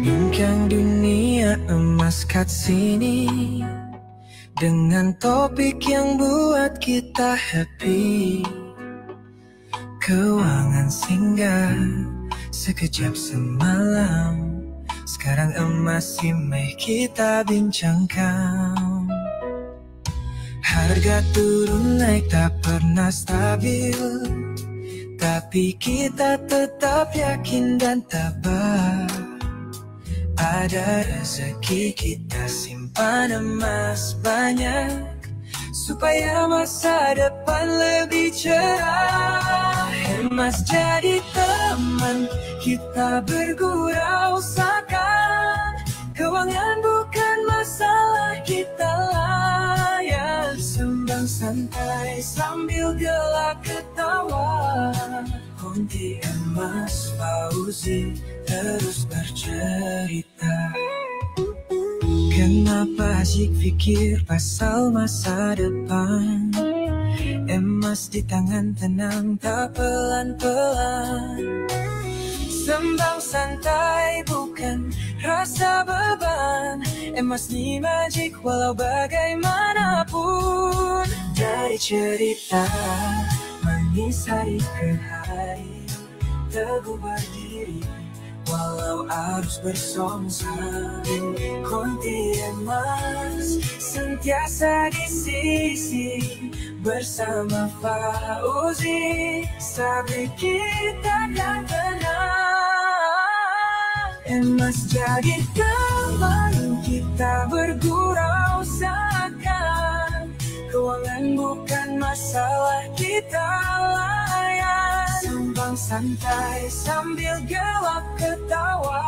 Bincang dunia emas kat sini dengan topik yang buat kita happy. Keuangan singgah sekejap semalam, sekarang emas meh kita bincangkan. Harga turun naik tak pernah stabil, tapi kita tetap yakin dan tabah. Ada rezeki kita simpan emas banyak, supaya masa depan lebih cerah. Emas jadi teman kita bergurau seakan, keuangan bukan masalah kita layan. Sembang santai sambil gelak ketawa, Konti Emas Fauzi terus bercerita. Kenapa asyik pikir pasal masa depan? Emas di tangan tenang tak pelan-pelan. Sembang santai bukan rasa beban, emas ni magic walau bagaimanapun. Dari cerita manis hari ke hari, teguh berdiri walau arus bersongsang. Konti Emas sentiasa di sisi bersama Fauzi, sabri kita dan tenang. Emas jadi teman kita bergurau seakan, keuangan bukan masalah kita layan. Sembang santai sambil gelak ketawa,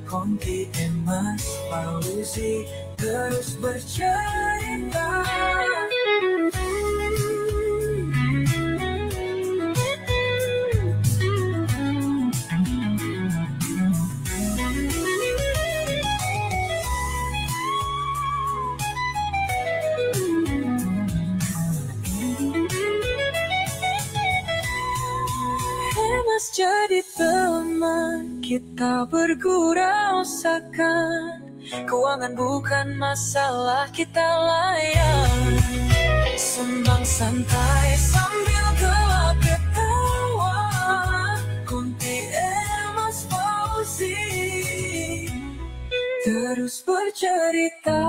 Konti Emas Fauzi terus bercerita. Emas jadi teman kita bergurau seakan, keuangan bukan masalah kita layan. Sembang santai sambil gelap ketawa, Konti Emas Fauzi terus bercerita.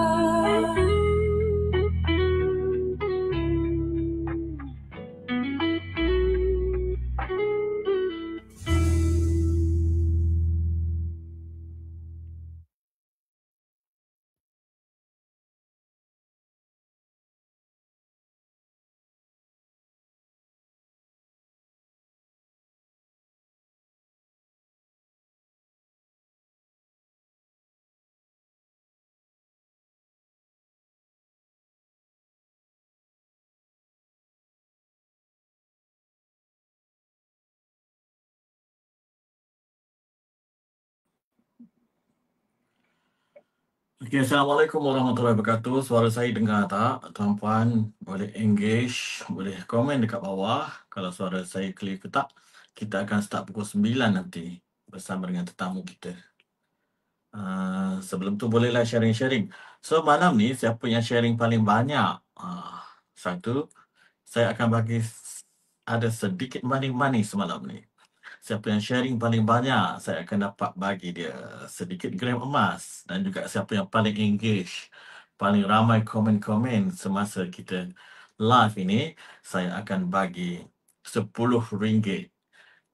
Okay, Assalamualaikum warahmatullahi wabarakatuh. Suara saya dengar tak? Tuan-puan boleh engage, boleh komen dekat bawah. Kalau suara saya clear ke tak, kita akan start pukul 9 nanti bersama dengan tetamu kita. Sebelum tu bolehlah sharing-sharing. So malam ni siapa yang sharing paling banyak? Satu, saya akan bagi ada sedikit money semalam ni. Siapa yang sharing paling banyak, saya akan dapat bagi dia sedikit gram emas. Dan juga siapa yang paling engage, paling ramai komen-komen semasa kita live ini, saya akan bagi RM10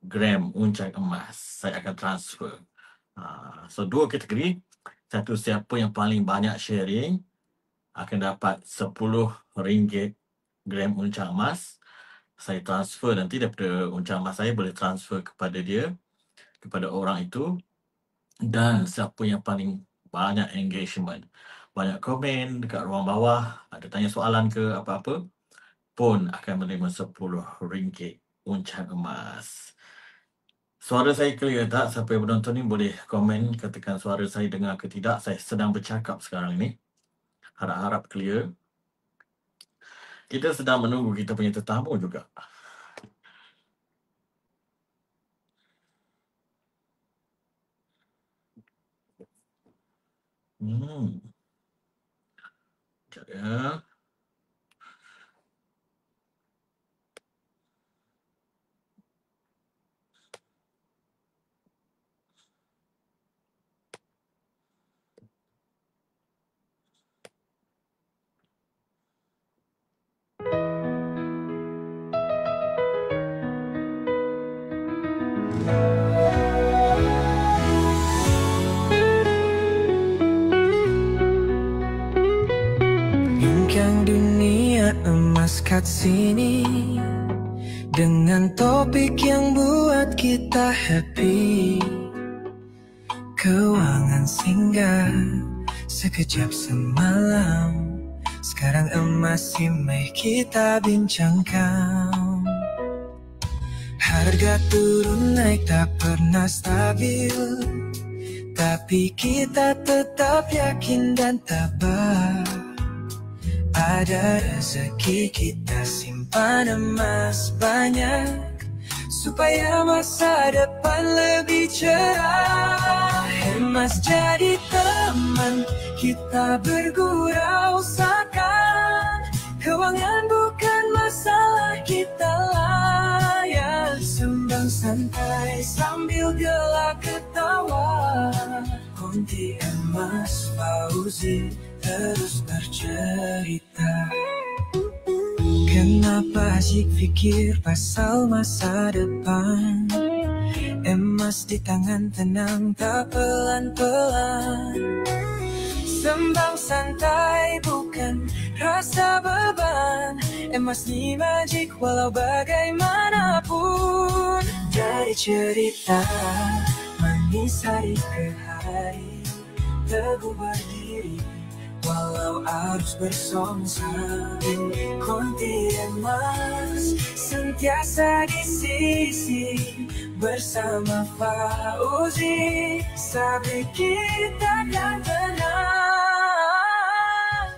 gram uncang emas. Saya akan transfer. So, dua kategori. Satu, siapa yang paling banyak sharing akan dapat RM10 gram uncang emas. Saya transfer nanti daripada uncang emas saya, boleh transfer kepada dia, kepada orang itu. Dan siapa yang paling banyak engagement, banyak komen dekat ruang bawah, ada tanya soalan ke apa-apa, pun akan menerima RM10 uncang emas. Suara saya clear tak? Siapa yang menonton ni boleh komen, katakan suara saya dengar ke tidak. Saya sedang bercakap sekarang ni. Harap-harap clear. Kita sedang menunggu kita punya tetamu juga. Sekejap ya. Bincang dunia emas kat sini, dengan topik yang buat kita happy. Keuangan singgah sekejap semalam, sekarang emas meh kita bincangkan. Harga turun naik tak pernah stabil, tapi kita tetap yakin dan tabah. Ada rezeki kita simpan emas banyak, supaya masa depan lebih cerah. Emas jadi teman kita bergurau seakan, keuangan bukan masalah kita layan. Sembang santai sambil gelak ketawa, konti emas Fauzi terus bercerita. Kenapa asyik fikir pasal masa depan? Emas di tangan tenang tak pelan-pelan. Sembang santai bukan rasa beban, emas ni magic walau bagaimanapun. Dari cerita manis hari ke hari, teguh berdiri walau arus bersongsa. Konti emas sentiasa di sisi, bersama Fauzi sabri kita kan tenang.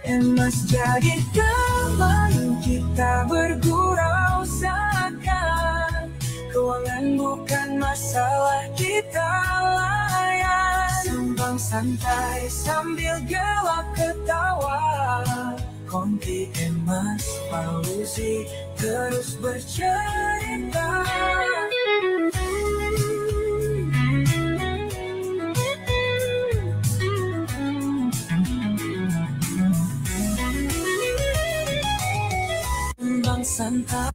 Emas jadi teman kita bergurau seakan, keuangan bukan masalah kita layan. Sembang santai sambil gelap ketawa, konti emas Fauzi terus bercerita. Sembang santai.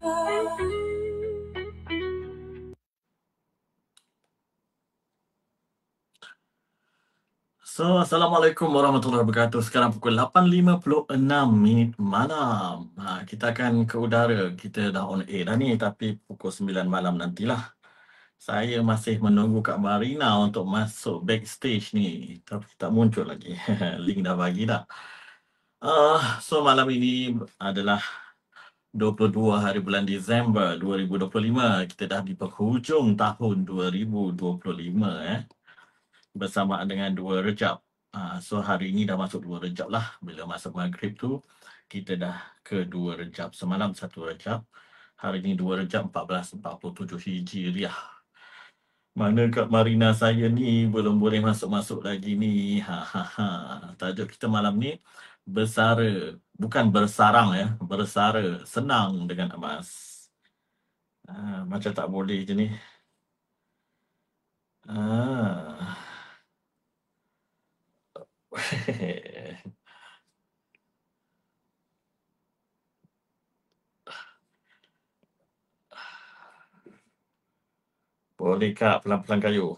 So, Assalamualaikum warahmatullahi wabarakatuh. Sekarang pukul 8.56 malam. Kita akan ke udara. Kita dah on air dah ni, tapi pukul 9 malam nantilah. Saya masih menunggu Kak Marina untuk masuk backstage ni, tapi tak muncul lagi. Link dah bagi dah. So, malam ini adalah 22 hari bulan Disember 2025. Kita dah di penghujung tahun 2025 bersamaan dengan 2 Rejab. So hari ini dah masuk 2 Rejab lah. Bila masuk maghrib tu, kita dah ke 2 Rejab. Semalam 1 Rejab. Hari ini 2 Rejab 1447 Hijriah. Mana Kak Marina saya ni belum boleh masuk-masuk lagi ni. Tajuk kita malam ni, bersara. Bukan bersarang ya. Bersara. Senang dengan emas. Macam tak boleh je ni. Boleh Kak, pelan-pelan kayu.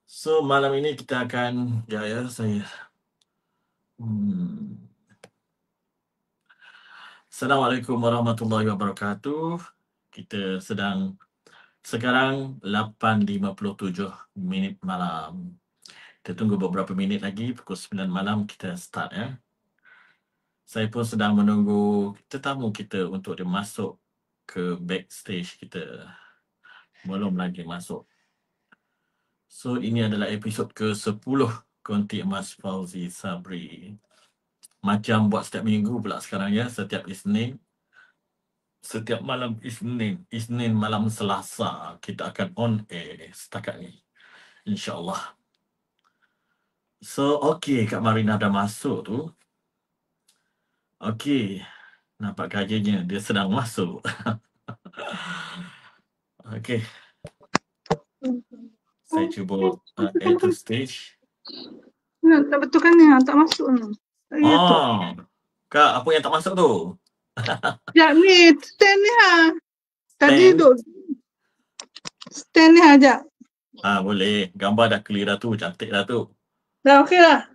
So, malam ini kita akan, saya. Assalamualaikum warahmatullahi wabarakatuh. Kita sedang, sekarang 8.57 malam. Kita tunggu beberapa minit lagi, pukul 9 malam kita start ya. Saya pun sedang menunggu tetamu kita untuk dia masuk ke backstage kita. Belum lagi masuk. So ini adalah episod ke-10 Konti Emas Fauzi Sabri. Macam buat setiap minggu pula sekarang ya, setiap malam Isnin malam Selasa kita akan on air setakat ni. InsyaAllah. So okey, Kak Marina dah masuk tu. Okey, nampak gajahnya dia sedang masuk. Okey, saya cuba add to stage. Tak betulkan ni, tak masuk ni. Oh, Kak, apa yang tak masuk tu? Sekejap ni, stand ni ha. Tadi Stand? duduk. Stand ni ha, sekejap. Boleh. Gambar dah clear dah tu, cantik dah tu. Dah okey lah.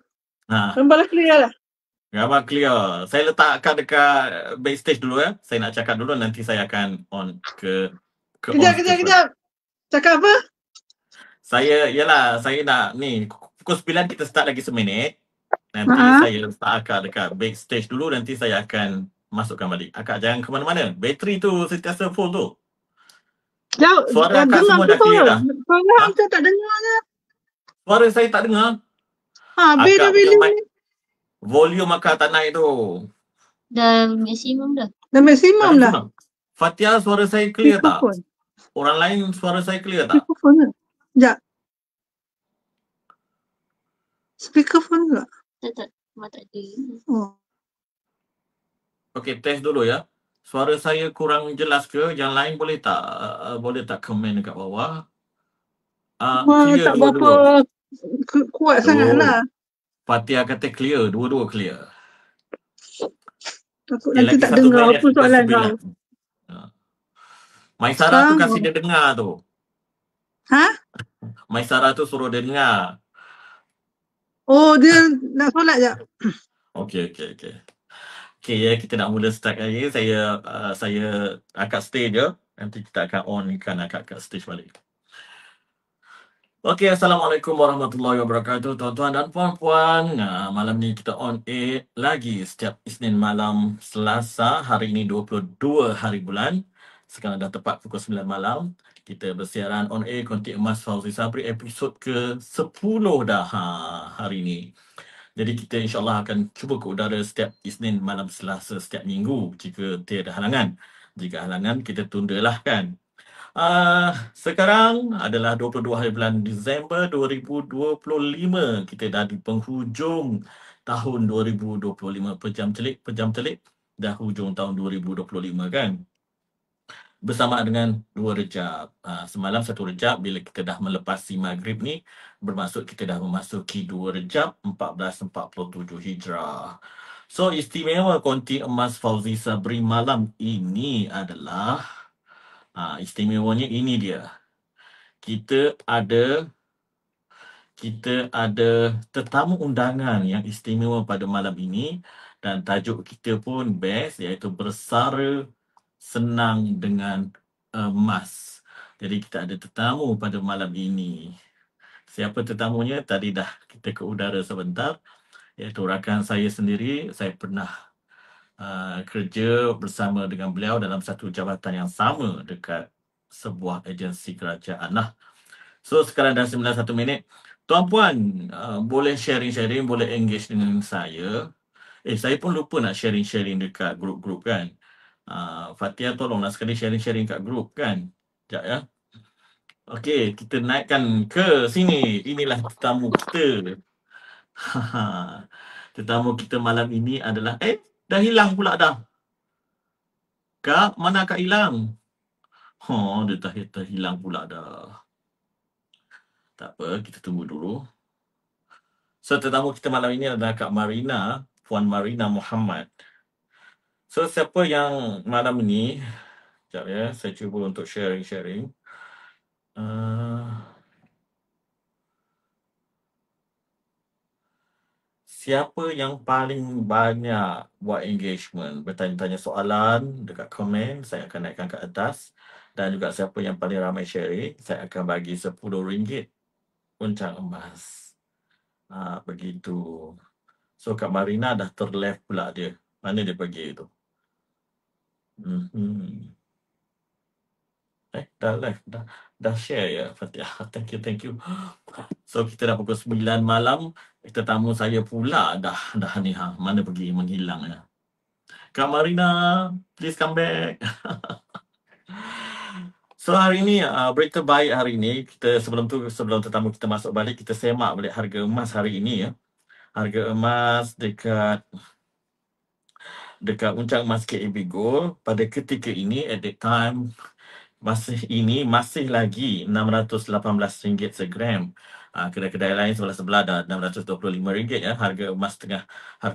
Gambar dah clear lah. Gambar clear. Saya letakkan dekat backstage dulu ya. Saya nak cakap dulu, nanti saya akan on ke Kejap. Cakap apa? Saya nak ni, pukul 9 kita start lagi seminit. Nanti saya letak akak dekat backstage dulu, nanti saya akan masukkan balik. Akak jangan ke mana-mana. Bateri tu sentiasa full tu. Jauh. Suara akak semua dah clear dah. Suara saya tak dengar je. Suara saya tak dengar. Beza bila ni. Volume akak tak naik tu. Dah maksimum dah. Dah maksimum dah. Fatia, suara saya clear tak? Orang lain suara saya clear tak? Speakerphone ke? Sekejap. Speakerphone ke? Tak. Mak tak ada. Oh. Okey, test dulu ya. Suara saya kurang jelas ke? Yang lain boleh tak komen dekat bawah? Clear Tak berapa kuat sangat lah. Fatia kata clear, dua-dua clear. Takut nanti tak dengar apa soalan kau. Maisara tu kasih dia dengar tu. Maisara tu suruh dia dengar. Oh, dia nak solat je. Okey ya, kita nak mula start lagi. Saya akak stay je. Nanti kita akan onkan akak kat stage balik. Okey, Assalamualaikum warahmatullahi wabarakatuh, tuan-tuan dan puan-puan. Malam ni kita on air lagi setiap Isnin malam Selasa. Hari ini 22 hari bulan. Sekarang dah tepat pukul 9 malam. Kita bersiaran on air Konti Emas Fauzi Sabri episod ke-10 dah hari ini. Jadi kita insyaAllah akan cuba ke udara setiap Isnin malam Selasa setiap minggu jika tiada halangan. Jika halangan kita tundalah kan. Sekarang adalah 22 hari bulan Disember 2025. Kita dah di penghujung tahun 2025. Pejam telik dah hujung tahun 2025 kan. Bersama dengan 2 Rejab. Semalam 1 Rejab bila kita dah melepasi Maghrib ni, bermaksud kita dah memasuki 2 Rejab 1447 Hijrah. So istimewa Konti Emas Fauzi Sabri malam ini adalah istimewanya ini dia. Kita ada tetamu undangan yang istimewa pada malam ini dan tajuk kita pun best, iaitu bersara senang dengan emas. Jadi kita ada tetamu pada malam ini. Siapa tetamunya? Tadi dah kita ke udara sebentar, iaitu rakan saya sendiri. Saya pernah kerja bersama dengan beliau dalam satu jabatan yang sama dekat sebuah agensi kerajaan lah. So sekarang dah 9:01 minit. Tuan-puan boleh sharing-sharing, boleh engage dengan saya. Saya pun lupa nak sharing-sharing dekat grup-grup kan. Fatia tolonglah sekali sharing-sharing kat grup kan. Sekejap ya. Okey, kita naikkan ke sini. Inilah tetamu kita. Tetamu kita malam ini adalah dah hilang pula dah. Kak, mana Kak hilang? Dia dah hilang pula dah. Tak apa, kita tunggu dulu. So, tetamu kita malam ini adalah Kak Marina, Puan Marina Muhammad. So, siapa yang malam ini, sekejap ya, saya cuba untuk sharing-sharing. Siapa yang paling banyak buat engagement, bertanya-tanya soalan dekat komen, saya akan naikkan ke atas. Dan juga siapa yang paling ramai sharing, saya akan bagi RM10 uncang emas. Begitu. So Kak Marina dah terleft pula dia. Mana dia pergi tu? Dah share ya Fatihah. Thank you. So kita dah pukul 9 malam. Tetamu saya pula dah ni mana pergi menghilang ya. Kak Marina, please come back. So hari ni berita baik hari ni. Kita sebelum tetamu kita masuk balik, kita semak balik harga emas hari ini ya. Harga emas dekat uncak emas KAB Gold pada ketika ini at that time masih lagi RM618 segram. Kedai-kedai lain sebelah dah RM625 ya. Harga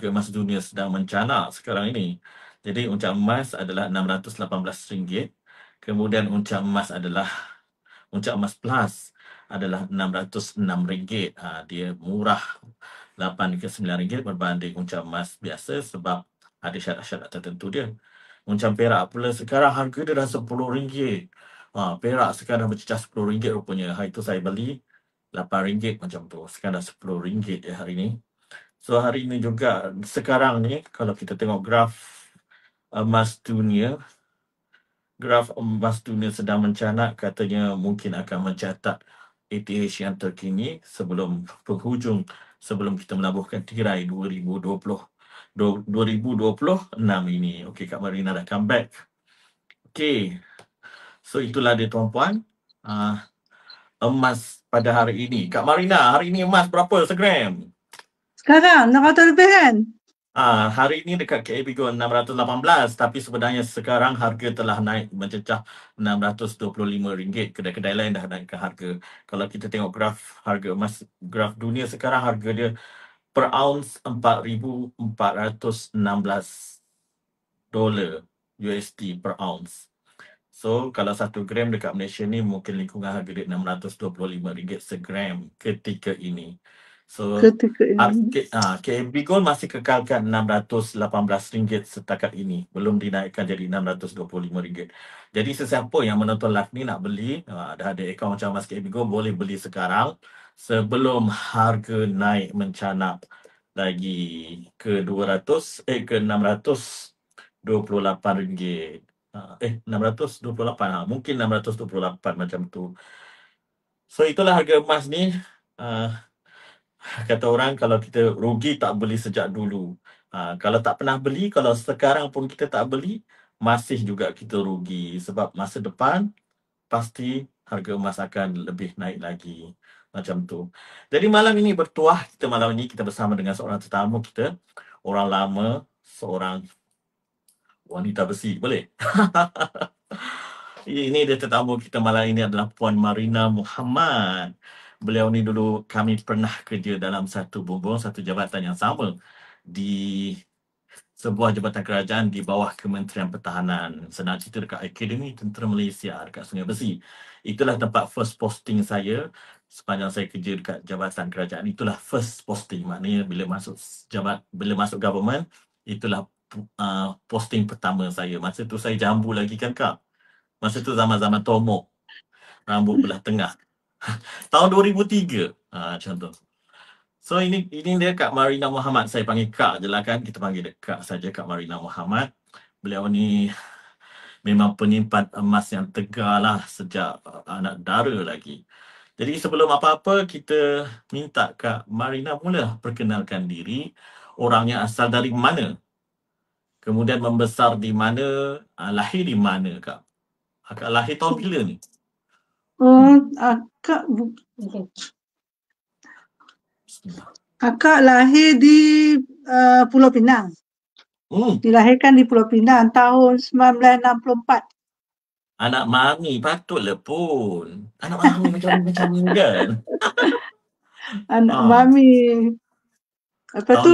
emas dunia sedang mencanak sekarang ini. Jadi uncak emas adalah RM618. Kemudian uncak emas plus adalah RM606. Dia murah RM8 ke RM9 berbanding uncak emas biasa sebab ada syarat-syarat tertentu dia. Uncak perak pula sekarang harga dia dah RM10. Perak sekarang dah bercecah RM10 rupanya. Hari tu saya beli RM8 macam tu. Sekarang dah RM10 ya hari ni. So hari ni juga sekarang ni kalau kita tengok graf emas dunia sedang mencanak, katanya mungkin akan mencatat ETH yang terkini sebelum penghujung, sebelum kita menabuhkan tirai 2026 ini. Okey, Kak Marina dah come back. Okey. So itulah dia tuan-puan. Emas pada hari ini. Kak Marina, hari ini emas berapa segram? Sekarang 600 lebih kan? Hari ini dekat KAB Gold 618, tapi sebenarnya sekarang harga telah naik mencecah RM625. Kedai-kedai lain dah naikkan harga. Kalau kita tengok harga emas, graf dunia sekarang harga dia per ounce $4,416 USD per ounce. So kalau 1 gram dekat Malaysia ni mungkin lingkungan harga dia RM625 segram ketika ini. So KAB Gold masih kekalkan RM618 setakat ini. Belum dinaikkan jadi RM625. Jadi sesiapa yang menonton live ni nak beli, dah ada akaun macam emas KAB Gold, boleh beli sekarang sebelum harga naik mencanak lagi ke RM628. 628 mungkin 628 macam tu. So itulah harga emas ni. Kata orang kalau kita rugi tak beli sejak dulu. Kalau tak pernah beli, kalau sekarang pun kita tak beli, masih juga kita rugi sebab masa depan pasti harga emas akan lebih naik lagi. Macam tu. Jadi malam ini malam ini kita bersama dengan seorang tetamu kita, orang lama, seorang wanita besi, boleh? Ini dia tetamu kita malam ini adalah Puan Marina Muhammad. Beliau ni dulu kami pernah kerja dalam satu jabatan yang sama di sebuah jabatan kerajaan di bawah Kementerian Pertahanan. Senang cerita dekat Akademi Tentera Malaysia dekat Sungai Besi. Itulah tempat first posting saya sepanjang saya kerja dekat jabatan kerajaan. Itulah first posting, maknanya bila masuk government, itulah posting pertama saya. Masa tu saya jambu lagi kan Kak. Masa tu zaman-zaman tomok. Rambut belah tengah. Tahun 2003. Macam tu. So ini dia Kak Marina Muhammad. Saya panggil Kak je lah kan. Kita panggil dia Kak saja, Kak Marina Muhammad. Beliau ni memang penyimpan emas yang tegar lah sejak anak dara lagi. Jadi sebelum apa-apa kita minta Kak Marina mula perkenalkan diri. Orangnya asal dari mana? Kemudian membesar di mana? Lahir di mana Kak? Akak lahir tahun bila ni? Akak lahir di Pulau Pinang. Dilahirkan di Pulau Pinang tahun 1964. Anak mami patutlah pun. Anak mami macam ni kan? Anak mami. Lepas tu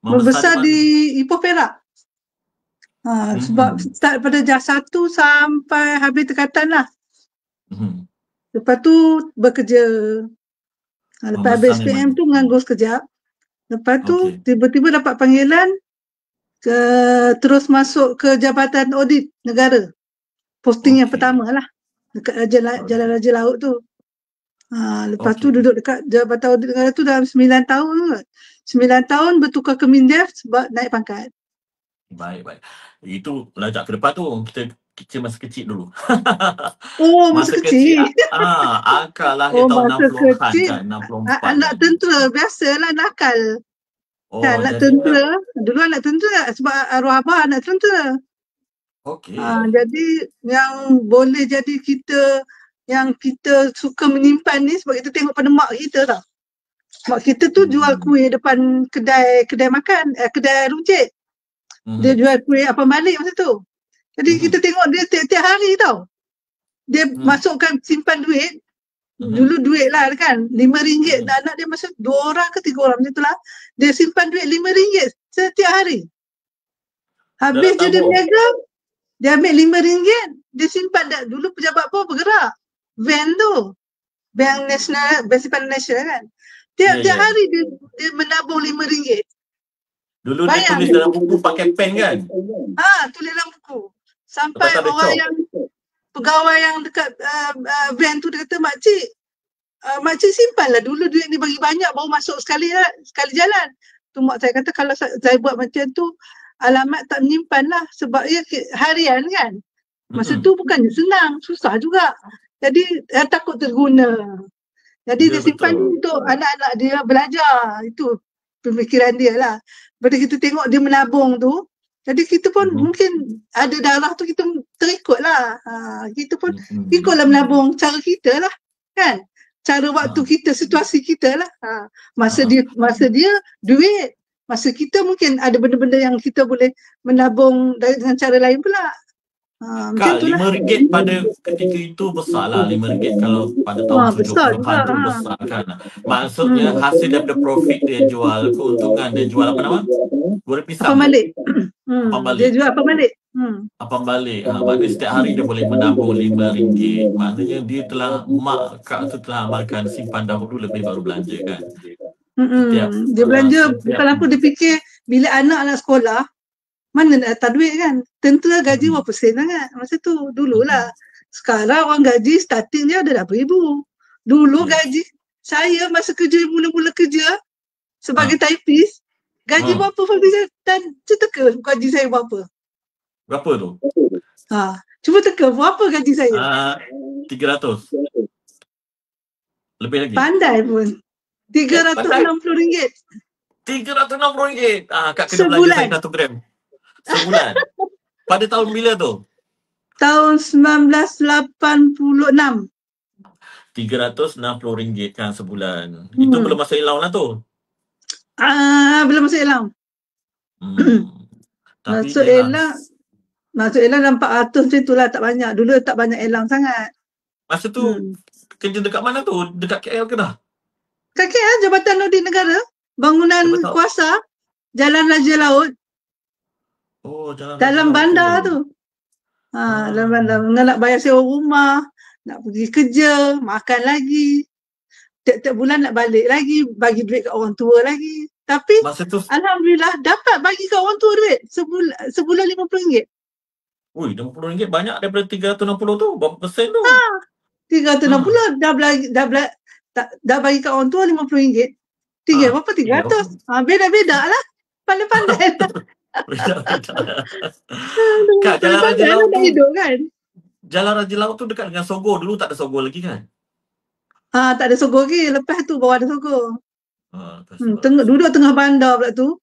membesar di Ipoh Perak. Sebab start pada JAS 1 sampai habis tekatan lah. Lepas tu bekerja. Lepas habis SPM tu menganggur sekejap. Lepas tu tiba-tiba dapat panggilan terus masuk ke Jabatan Audit Negara. Posting yang pertama lah. Dekat Jalan Raja Laut tu. Lepas tu duduk dekat Jabatan Audit Negara tu dalam 9 tahun. 9 tahun bertukar ke MINDEF sebab naik pangkat. Baik. Itu lajak ke depan tu. kecil masa kecil dulu. Oh, masa kecil. Akak lahir Oh, tahun masa 60-an kecil. kan, 64 Anak kan. tentera, biasalah nakal. Kan, anak Jadi tentera. Dulu anak tentera sebab arwah abah anak tentera. okey. Jadi yang boleh jadi yang kita suka menyimpan ni sebab kita tengok pada mak kita tau. Mak kita tu jual kuih depan kedai makan, kedai runcit. Dia jual kuih apam balik masa tu. Jadi kita tengok dia tiap-tiap hari tau. Dia masukkan simpan duit. Dulu duit lah kan, RM5. Anak dia masa 2 orang ke 3 orang macam tu lah. Dia simpan duit RM5 setiap hari. Habis dia berniaga, dia ambil RM5, dia simpan. Dulu pejabat pun bergerak. Van tu. Bank Nasional, Bank Simpanan Nasional kan. Tiap-tiap hari dia menabung RM5. Dulu dia tulis dalam buku pakai pen kan? Tulis dalam buku. Sampai orang yang pegawai yang dekat van tu dia kata, makcik simpanlah dulu duit ni bagi banyak baru masuk sekali jalan. Tu mak saya kata kalau saya buat macam tu alamat tak menyimpan lah sebab ia harian kan. Masa tu bukannya senang, susah juga. Jadi takut terguna. Jadi dia simpan untuk anak-anak dia belajar. Itu pemikiran dia lah. Pada kita tengok dia menabung tu, jadi kita pun mungkin ada darah tu kita terikut lah. Kita pun ikutlah menabung cara kita lah. Kan? Cara waktu kita, situasi kita lah. Masa dia duit. Masa kita mungkin ada benda-benda yang kita boleh menabung dengan cara lain pula. Kak, RM5 pada ketika itu besar lah. RM5 kalau pada tahun 70-an tu besar kan. Maksudnya hasil daripada profit dia jual, keuntungan dia jual apa nama? Goreng pisang. Apam balik. Dia jual apam balik. Apam balik. Maknanya setiap hari dia boleh menabung RM5. Maknanya dia telah, mak Kak tu telah amalkan simpan dahulu lebih baru belanja kan. Dia belanja, bukan apa dia fikir bila anak sekolah, mana nak datang duit kan. Tentera gaji berapa sen sangat masa tu, dululah. Sekarang orang gaji starting dia ada RM8,000. Dulu gaji saya masa kerja, mula-mula kerja sebagai typist, gaji berapa Fadli? Dan teka gaji saya berapa? Berapa tu? Cuba teka berapa gaji saya? 300. Lebih lagi. Pandai pun. RM360. RM360. Kak kena belanja saya 1 gram. Sebulan. Pada tahun bila tu? Tahun 1986. RM360 kan sebulan. Itu belum masuk allowance lah tu. Belum masuk allowance. Masuk allowance dalam 400 macam tu lah, tak banyak. Dulu tak banyak allowance sangat. Masa tu kerja dekat mana tu? Dekat KL ke dah? Dekat KL, Jabatan Audit Negara. Bangunan kuasa, Jalan Raja Laut. Dalam bandar tu. Dalam bandar. Nak bayar sewa rumah, nak pergi kerja, makan lagi. Tiap-tiap bulan nak balik lagi, bagi duit kat orang tua lagi. Tapi alhamdulillah dapat bagi kat orang tua duit sebulan RM50. Ui, RM50 banyak daripada RM360 tu. Berapa persen tu? RM360 dah bagi kat orang tua RM50. Berapa? RM300. Beda-beda lah. Pandai-pandai lah. Kak, Jalan Raja Laut tu hidup kan? Jalan Raja Laut tu dekat dengan Sogor. Dulu tak ada Sogor lagi kan? Tak ada Sogor lagi. Lepas tu baru ada Sogor. Duduk tengah bandar pula tu.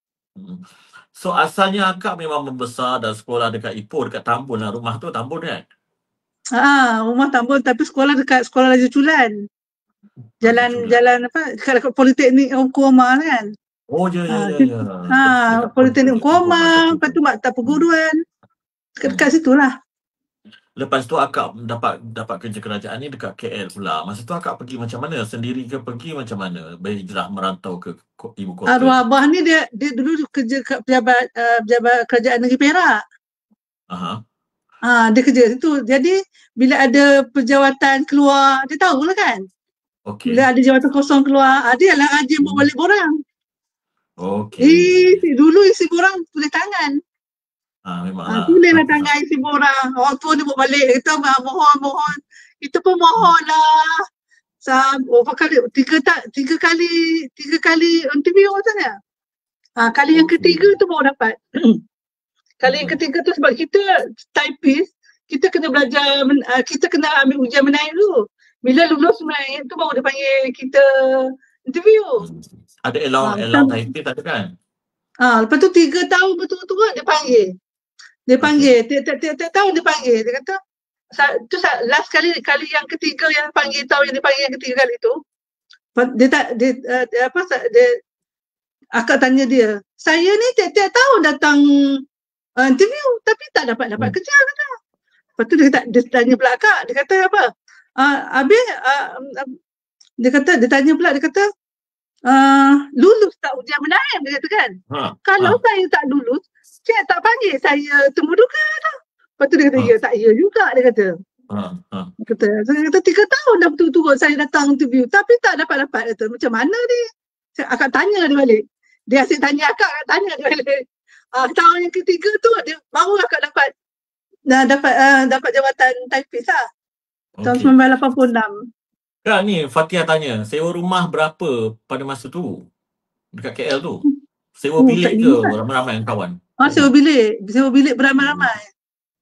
So asalnya akak memang membesar dan sekolah dekat Ipoh, dekat Tambun lah. Rumah tu Tambun kan? Rumah Tambun tapi sekolah dekat Sekolah Raja Culan. Jalan apa? Dekat Politeknik Ongko Omar kan? Politeknik Ongko Omar, lepas tu Maktab Perguruan. Dekat situ lah. Lepas tu akak dapat kerja kerajaan ni dekat KL pula. Masa tu akak pergi macam mana? Sendiri ke pergi macam mana? Berhijrah merantau ke ibu kota? Arwah abah ni dia dulu kerja kat pejabat kerajaan negeri Perak. Dia kerja situ. Jadi bila ada pejawatan keluar, dia tahulah kan. Bila ada jawatan kosong keluar, dia lah rajin bawa balik borang. Dulu isi borang tulis tangan. Memanglah. Tulislah tangan isi borang. Orang tua dia bawa balik. Dia kata mohon. Kita pun mohon lah. Tiga kali interview sana. Kali yang ketiga tu baru dapat. Kali yang ketiga tu sebab kita typist, kita kena belajar, kita kena ambil ujian menaik dulu. Bila lulus menaik tu baru dia panggil kita interview. Ada allow typist ada kan? Lepas tu 3 tahun betul-betul dia panggil. Dia panggil, tiap tahun dia panggil. Dia kata, tu last kali yang ketiga yang panggil, tahun yang dia panggil yang ketiga kali tu, akak tanya dia, saya ni tiap tahun datang interview tapi tak dapat kerja kata. Lepas tu dia tanya pula akak, dia kata apa? Habis dia tanya pula, dia kata lulus tak ujian menaik, dia kata kan. Kalau saya tak lulus, saya tak panggil saya temu duka dah. Lepas tu dia kata, ya juga, dia kata. Dia kata 3 tahun dah betul-betul saya datang interview tapi tak dapat. Kata, macam mana ni? Akak tanya dia balik. Dia asyik tanya akak tanya dia balik. Tahun yang ketiga tu dia baru akak dapat jawatan typist lah. Tahun 1986. Kak ni Fatia tanya, sewa rumah berapa pada masa tu? Dekat KL tu? Sewa bilik ke ramai-ramai yang kawan? Sewa bilik beramai-ramai.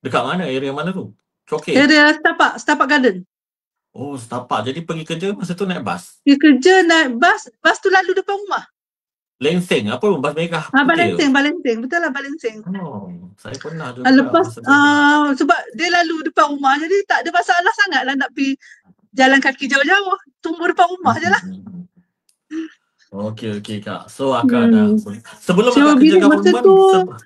Dekat mana? Area mana tu? Choke? Area Setapak Garden. Oh, Setapak. Jadi pergi kerja masa tu naik bas? Pergi kerja naik bas tu lalu depan rumah. Lensing, apa bas merah? Balancing. Betul lah Balancing. Saya pernah juga. Lepas, sebab dia lalu depan rumah, jadi tak ada masalah sangat lah nak pergi jalan kaki jauh-jauh. Tunggu depan rumah je lah. Okey Kak. So akak dah sebelum akak kerja government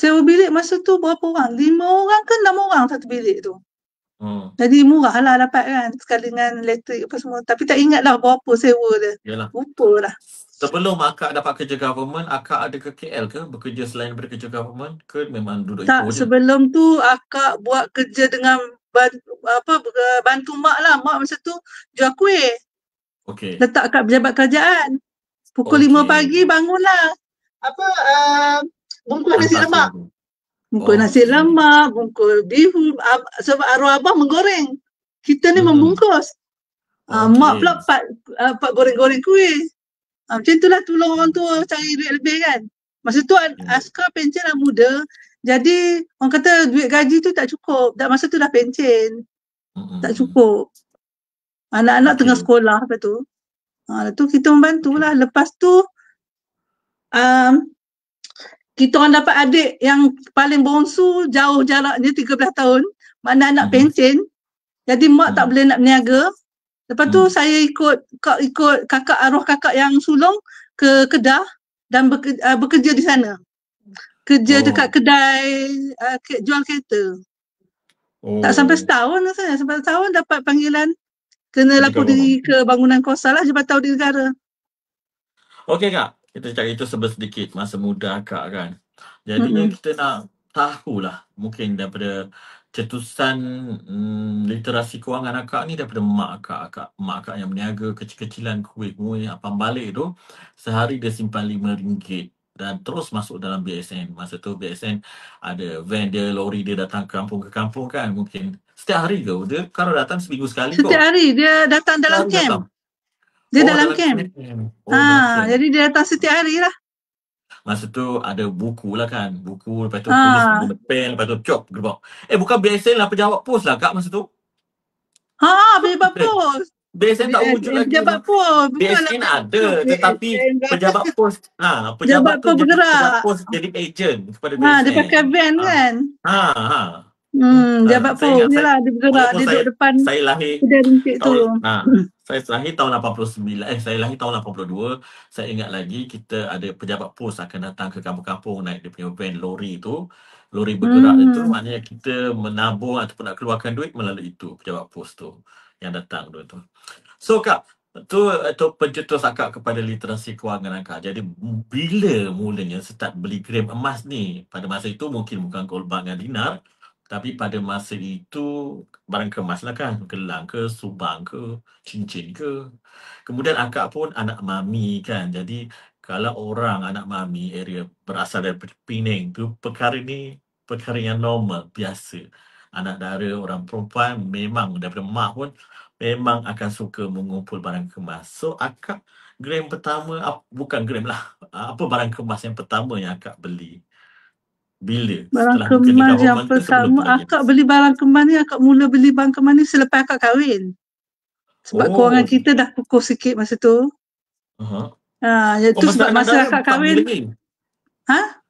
sewa bilik masa tu berapa orang? 5 orang ke 6 orang satu bilik tu. Jadi murah lah dapat kan, sekali dengan elektrik apa semua. Tapi tak ingat lah berapa sewa dia. Lupa lah. Sebelum akak dapat kerja government, akak ada ke KL ke? Bekerja selain bekerja government ke memang duduk tak, Ipoh je? Sebelum tu akak buat kerja dengan bantu mak lah. Mak masa tu jual kuih. Letak kat pejabat kerajaan. Pukul 5 pagi bangunlah. Bungkus nasi lemak. Nasi lemak, bungkus bihun. Sebab arwah abah menggoreng. Kita ni membungkus. Mak pula part goreng-goreng kuih. Macam itulah tolong orang tua cari duit lebih kan. Masa tu askar pencen lah muda. Jadi orang kata duit gaji tu tak cukup. Masa tu dah pencen. Tak cukup. Anak-anak tengah sekolah lepas tu. Lepas tu kita membantulah. Lepas tu kita orang dapat adik yang paling bongsu, jauh jaraknya 13 tahun. Mana anak pencen. Jadi mak tak boleh nak berniaga. Lepas tu saya ikut arwah kakak yang sulung ke Kedah dan bekerja di sana. Kerja dekat kedai jual kereta. Tak sampai setahun rasanya. Sampai setahun dapat panggilan kena lapor diri ke bangunan kuasa lah, Jabatan Audit Negara. Okey Kak, kita cakap itu sedikit masa muda akak kan. Jadinya kita nak tahulah mungkin daripada cetusan literasi kewangan akak ni daripada mak akak yang berniaga kecil-kecilan kuih-kuih abang balik tu, sehari dia simpan RM5 dan terus masuk dalam BSN. Masa tu BSN ada van dia, lori dia datang kampung ke kampung kan, mungkin setiap hari ke dia kalau datang seminggu sekali setiap hari dia datang dalam camp. Dia dalam camp. Jadi dia datang setiap hari lah. Masa tu ada buku lah kan. Buku, lepas tu tulis pen, lepas tu cop gerbang. Bukan BSN lah, pejabat pos lah Kak masa tu. Pejabat pos. BSN tak wujud lagi. Pejabat pos. BSN ada, tetapi pejabat pos. Pejabat tu jadi pejabat pos jadi agent kepada BSN. Dia pakai van kan. Jabat pos je lah. Dia bergerak, dia duduk depan. Saya lahir saya lahir tahun 89, saya lahir tahun 82. Saya ingat lagi kita ada pejabat pos akan datang ke kampung-kampung naik dia punya van lori tu. Lori bergerak itu maknanya kita menabung ataupun nak keluarkan duit melalui itu pejabat pos tu yang datang tu. So Kak, tu pencetus akak kepada literasi kewangan akak. Jadi bila mulanya start beli gram emas ni? Pada masa itu mungkin bukan gold bar dengan dinar. Tapi pada masa itu barang kemas lah kan, gelang ke, subang ke, cincin ke. Kemudian akak pun anak mami kan. Jadi kalau orang anak mami area berasal dari Penang tu, perkara yang normal, biasa. Anak dara, orang perempuan memang daripada mak pun memang akan suka mengumpul barang kemas. So akak gram pertama, bukan gram lah, apa barang kemas yang pertama yang akak beli? Bila? Barang Setelah bukan kemas nikah yang formal ke sebelum pertama, tu lagi? akak beli barang kemas ni, akak mula beli barang kemas ni selepas akak kahwin. Sebab kewangan Oh. kita dah kukuh sikit masa tu. Iaitu masa sebab masa anak akak tak beli kahwin. lagi? Ha?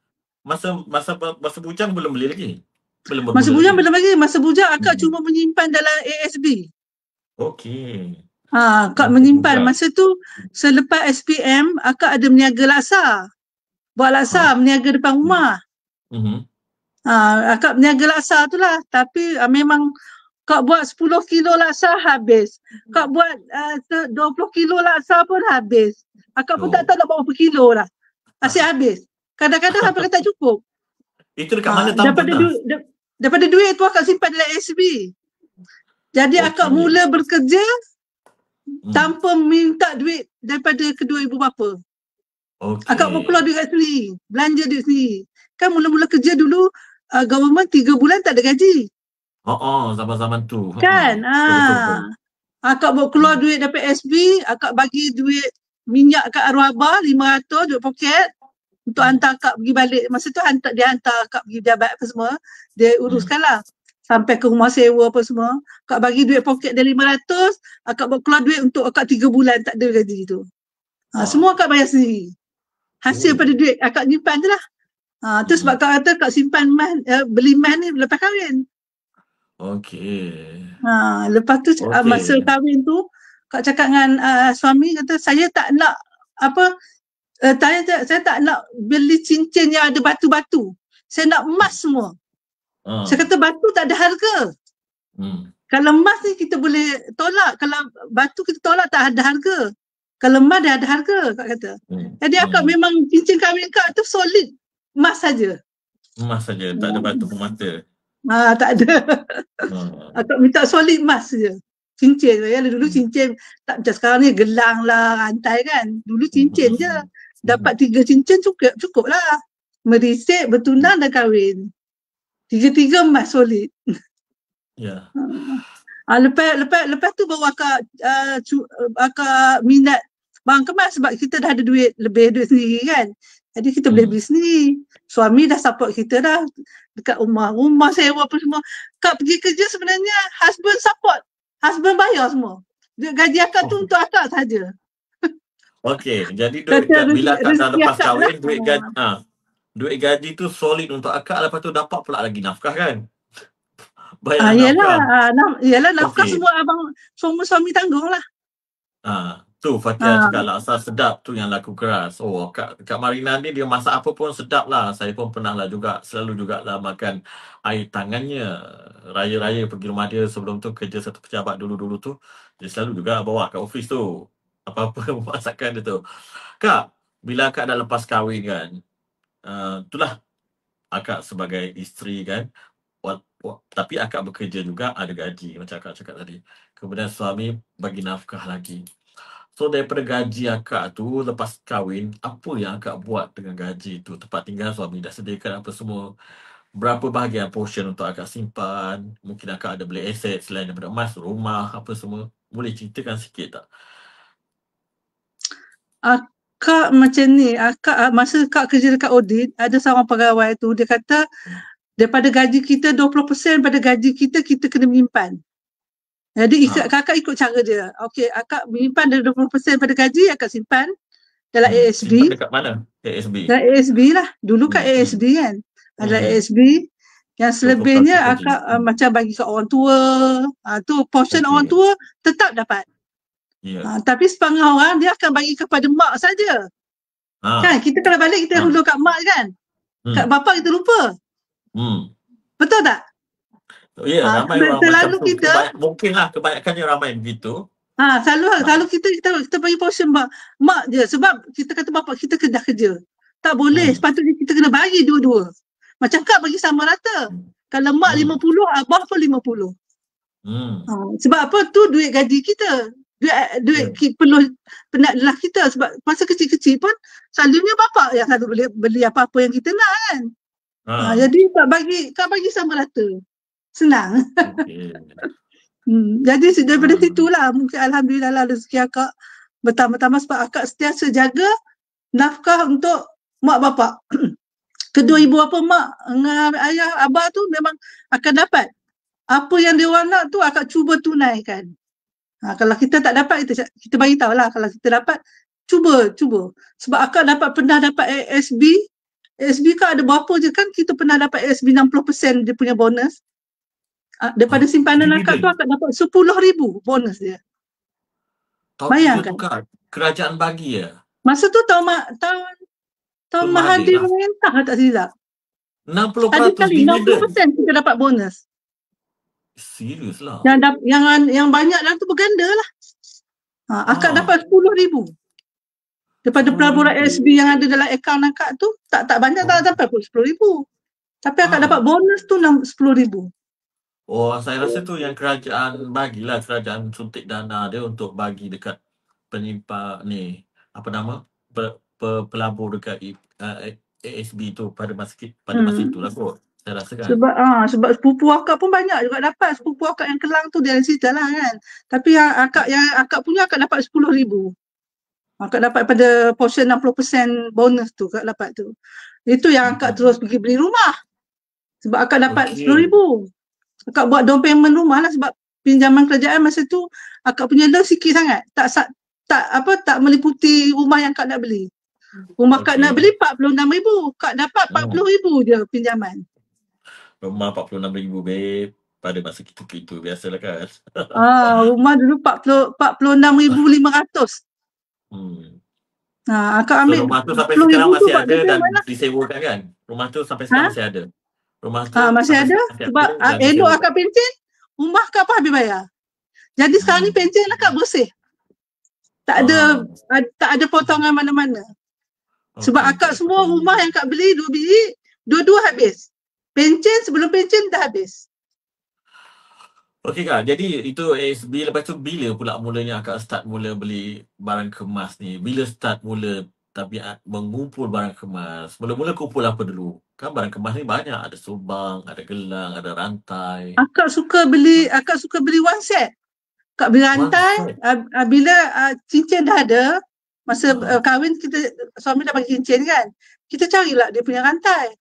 Masa bujang belum beli lagi? Belum Masa bermula bujang lagi? belum lagi. Masa bujang akak cuma menyimpan dalam ASB. Okey. Akak Nampak menyimpan. juga. Masa tu selepas SPM, akak ada meniaga laksa. Buat laksa, meniaga depan rumah. Akak meniaga laksa tu lah. Tapi memang kak buat 10 kilo laksa habis. Kak buat 20 kilo laksa pun habis. Akak pun tak tahu nak buat berapa kilo lah. Asyik habis. Kadang-kadang sampai tak cukup. Itu dekat mana tampung Daripada duit tu akak simpan dalam SB. Jadi akak mula bekerja tanpa minta duit daripada kedua ibu bapa. Akak pun keluar duit kat sendiri. Belanja duit sendiri. Kan mula-mula kerja dulu, government 3 bulan tak ada gaji. Zaman-zaman tu. Kan? Betul-betul. Akak bawa keluar duit daripada SB, akak bagi duit minyak kat arwah abah, 500 duit poket untuk hantar akak pergi balik. Masa tu dia hantar akak pergi jabat apa semua. Dia uruskan lah. Sampai ke rumah sewa apa semua. Akak bagi duit poket dia 500, akak bawa keluar duit untuk akak 3 bulan tak ada gaji tu. Semua akak bayar sendiri. Hasil pada duit akak nyimpan je lah. Tu sebab akak kata akak simpan beli emas ni lepas kahwin. Lepas tu masa kahwin tu kak cakap dengan suami, kata saya tak nak saya tak nak beli cincin yang ada batu-batu. Saya nak emas semua. Saya kata batu tak ada harga. Kalau emas ni kita boleh tolak, kalau batu kita tolak tak ada harga. Kalau emas dia ada harga, kak kata. Jadi akak memang cincin kahwin kak tu solid emas saja. Emas saja, tak ada batu permata. Tak ada. Akak minta solid emas saja. Cincin. Dulu cincin tak macam sekarang ni gelang lah, rantai kan. Dulu cincin je. Dapat 3 cincin cukup lah. Merisik, bertunang dan kahwin. 3 emas solid. Ya. Lepas tu baru akak minat barang kemas sebab kita dah ada duit sendiri kan. Jadi kita boleh beli sendiri. Suami dah support kita dah dekat rumah sewa apa semua. Kak pergi kerja sebenarnya husband support. Husband bayar semua. Gaji akak tu untuk akak saja. Okey, jadi bila akak dah lepas kahwin, duit gaji tu solid untuk akak, lepas tu dapat pula lagi nafkah kan? Bayar nafkah. Yalah nafkah semua suami tanggung lah. Tu Fatihah cakap laksa sedap tu yang laku keras. Kak Marina ni dia masak apa pun sedap lah. Saya pun pernah lah juga, selalu jugalah makan air tangannya. Raya-raya pergi rumah dia sebelum tu kerja satu pejabat dulu-dulu tu. Dia selalu juga bawa kat office tu. Apa-apa masakan dia tu. Kak, bila akak dah lepas kahwin kan, itulah akak sebagai isteri kan. Tapi akak bekerja juga, ada gaji macam akak cakap tadi. Kemudian suami bagi nafkah lagi. So daripada gaji akak tu lepas kahwin, apa yang akak buat dengan gaji tu? Tempat tinggal suami dah sediakan apa semua. Berapa bahagian portion untuk akak simpan? Mungkin akak ada beli aset selain daripada emas, rumah, apa semua. Boleh ceritakan sikit tak? Akak macam ni, masa kak kerja dekat audit, ada seorang pegawai tu, dia kata daripada gaji kita 20% pada gaji kita kena menyimpan. Jadi kakak ikut cara dia. Okey, akak menyimpan dari 20% pada gaji, akak simpan dalam ASB. Simpan dekat mana? ASB? Dalam ASB lah. Dulu kat ASB kan. Dalam ASB. Yang selebihnya akak macam bagi ke orang tua. Tu portion orang tua tetap dapat. Tapi setengah orang dia akan bagi kepada mak saja. Kan kita kalau balik kita hulur kat mak kan. Kat bapa kita lupa. Betul tak? Ya, ramai orang macam tu. Mungkinlah kebanyakannya ramai begitu. Selalu kita bagi portion mak je. Sebab kita kata bapak kita dah kerja. Tak boleh. Sepatutnya kita kena bagi dua-dua. Macam kak bagi sama rata. Kalau mak 50, abah pun 50. Sebab apa? Tu duit gaji kita. Duit penuh penat kita. Sebab masa kecil-kecil pun selalunya bapak yang selalu beli apa-apa yang kita nak kan. Jadi kak bagi sama rata. Senang. Jadi daripada situlah mungkin alhamdulillah lah rezeki akak bertambah-tambah sebab akak sentiasa jaga nafkah untuk mak bapak. Kedua ibu apa mak dengan ayah abah tu memang akan dapat. Apa yang dia orang nak tu akak cuba tunaikan. Kalau kita tak dapat, kita bagi tahu lah. Kalau kita dapat, cuba. Sebab akak pernah dapat ASB. ASB kan ada berapa je kan kita pernah dapat ASB 60% dia punya bonus. Daripada simpanan akak tu akak dapat 10,000 bonus dia. Bayangkan. Kak, kerajaan bagi ya? Masa tu tahun Mahathir memerintah tak silap. 60% ada kali 60% kita dapat bonus. Serius lah. Yang banyak dalam tu berganda lah. Akak dapat 10,000. Daripada pelaburan ASB yang ada dalam akaun akak tu, tak banyak, tak sampai pun 10,000. Tapi akak dapat bonus tu 10,000. Saya rasa tu yang kerajaan bagilah, kerajaan suntik dana dia untuk bagi dekat penyimpan ni, apa nama, pelabur dekat ASB tu pada masa itu lah kot. Saya rasa kan. Sebab sepupu akak pun banyak juga dapat. Sepupu akak yang Kelang tu dia cerita lah kan. Tapi yang akak punya akak dapat 10,000. Akak dapat pada portion 60% bonus tu akak dapat tu. Itu yang akak terus pergi beli rumah. Sebab akak dapat 10,000. Akak buat down payment rumah lah sebab pinjaman kerajaan masa tu akak punya loan sikit sangat. Tak meliputi rumah yang akak nak beli. Rumah akak nak beli 46,000. Akak dapat 40,000 je pinjaman. Rumah 46,000 babe. Pada masa kita biasalah kan. Rumah dulu 46,500. Akak ambil rumah tu sampai sekarang masih ada dan disewakan kan? Rumah tu sampai sekarang masih ada. Rumah tu masih ada sebab elok akak pencen, rumah akak apa habis bayar. Jadi sekarang ni pencen akak bersih. Tak ada potongan mana-mana. Sebab akak semua rumah yang akak beli 2 biji, dua-dua habis. Pencen sebelum pencen dah habis. Okey Kak, jadi itu ASB. Lepas tu bila pula mulanya akak start mula beli barang kemas ni? Bila start mula tabiat mengumpul barang kemas? Mula-mula kumpul apa dulu? Kan barang kemas ni banyak. Ada subang, ada gelang, ada rantai. Akak suka beli one set. Akak beli rantai. Bila cincin dah ada, masa kahwin suami dah bagi cincin kan. Kita carilah dia punya rantai.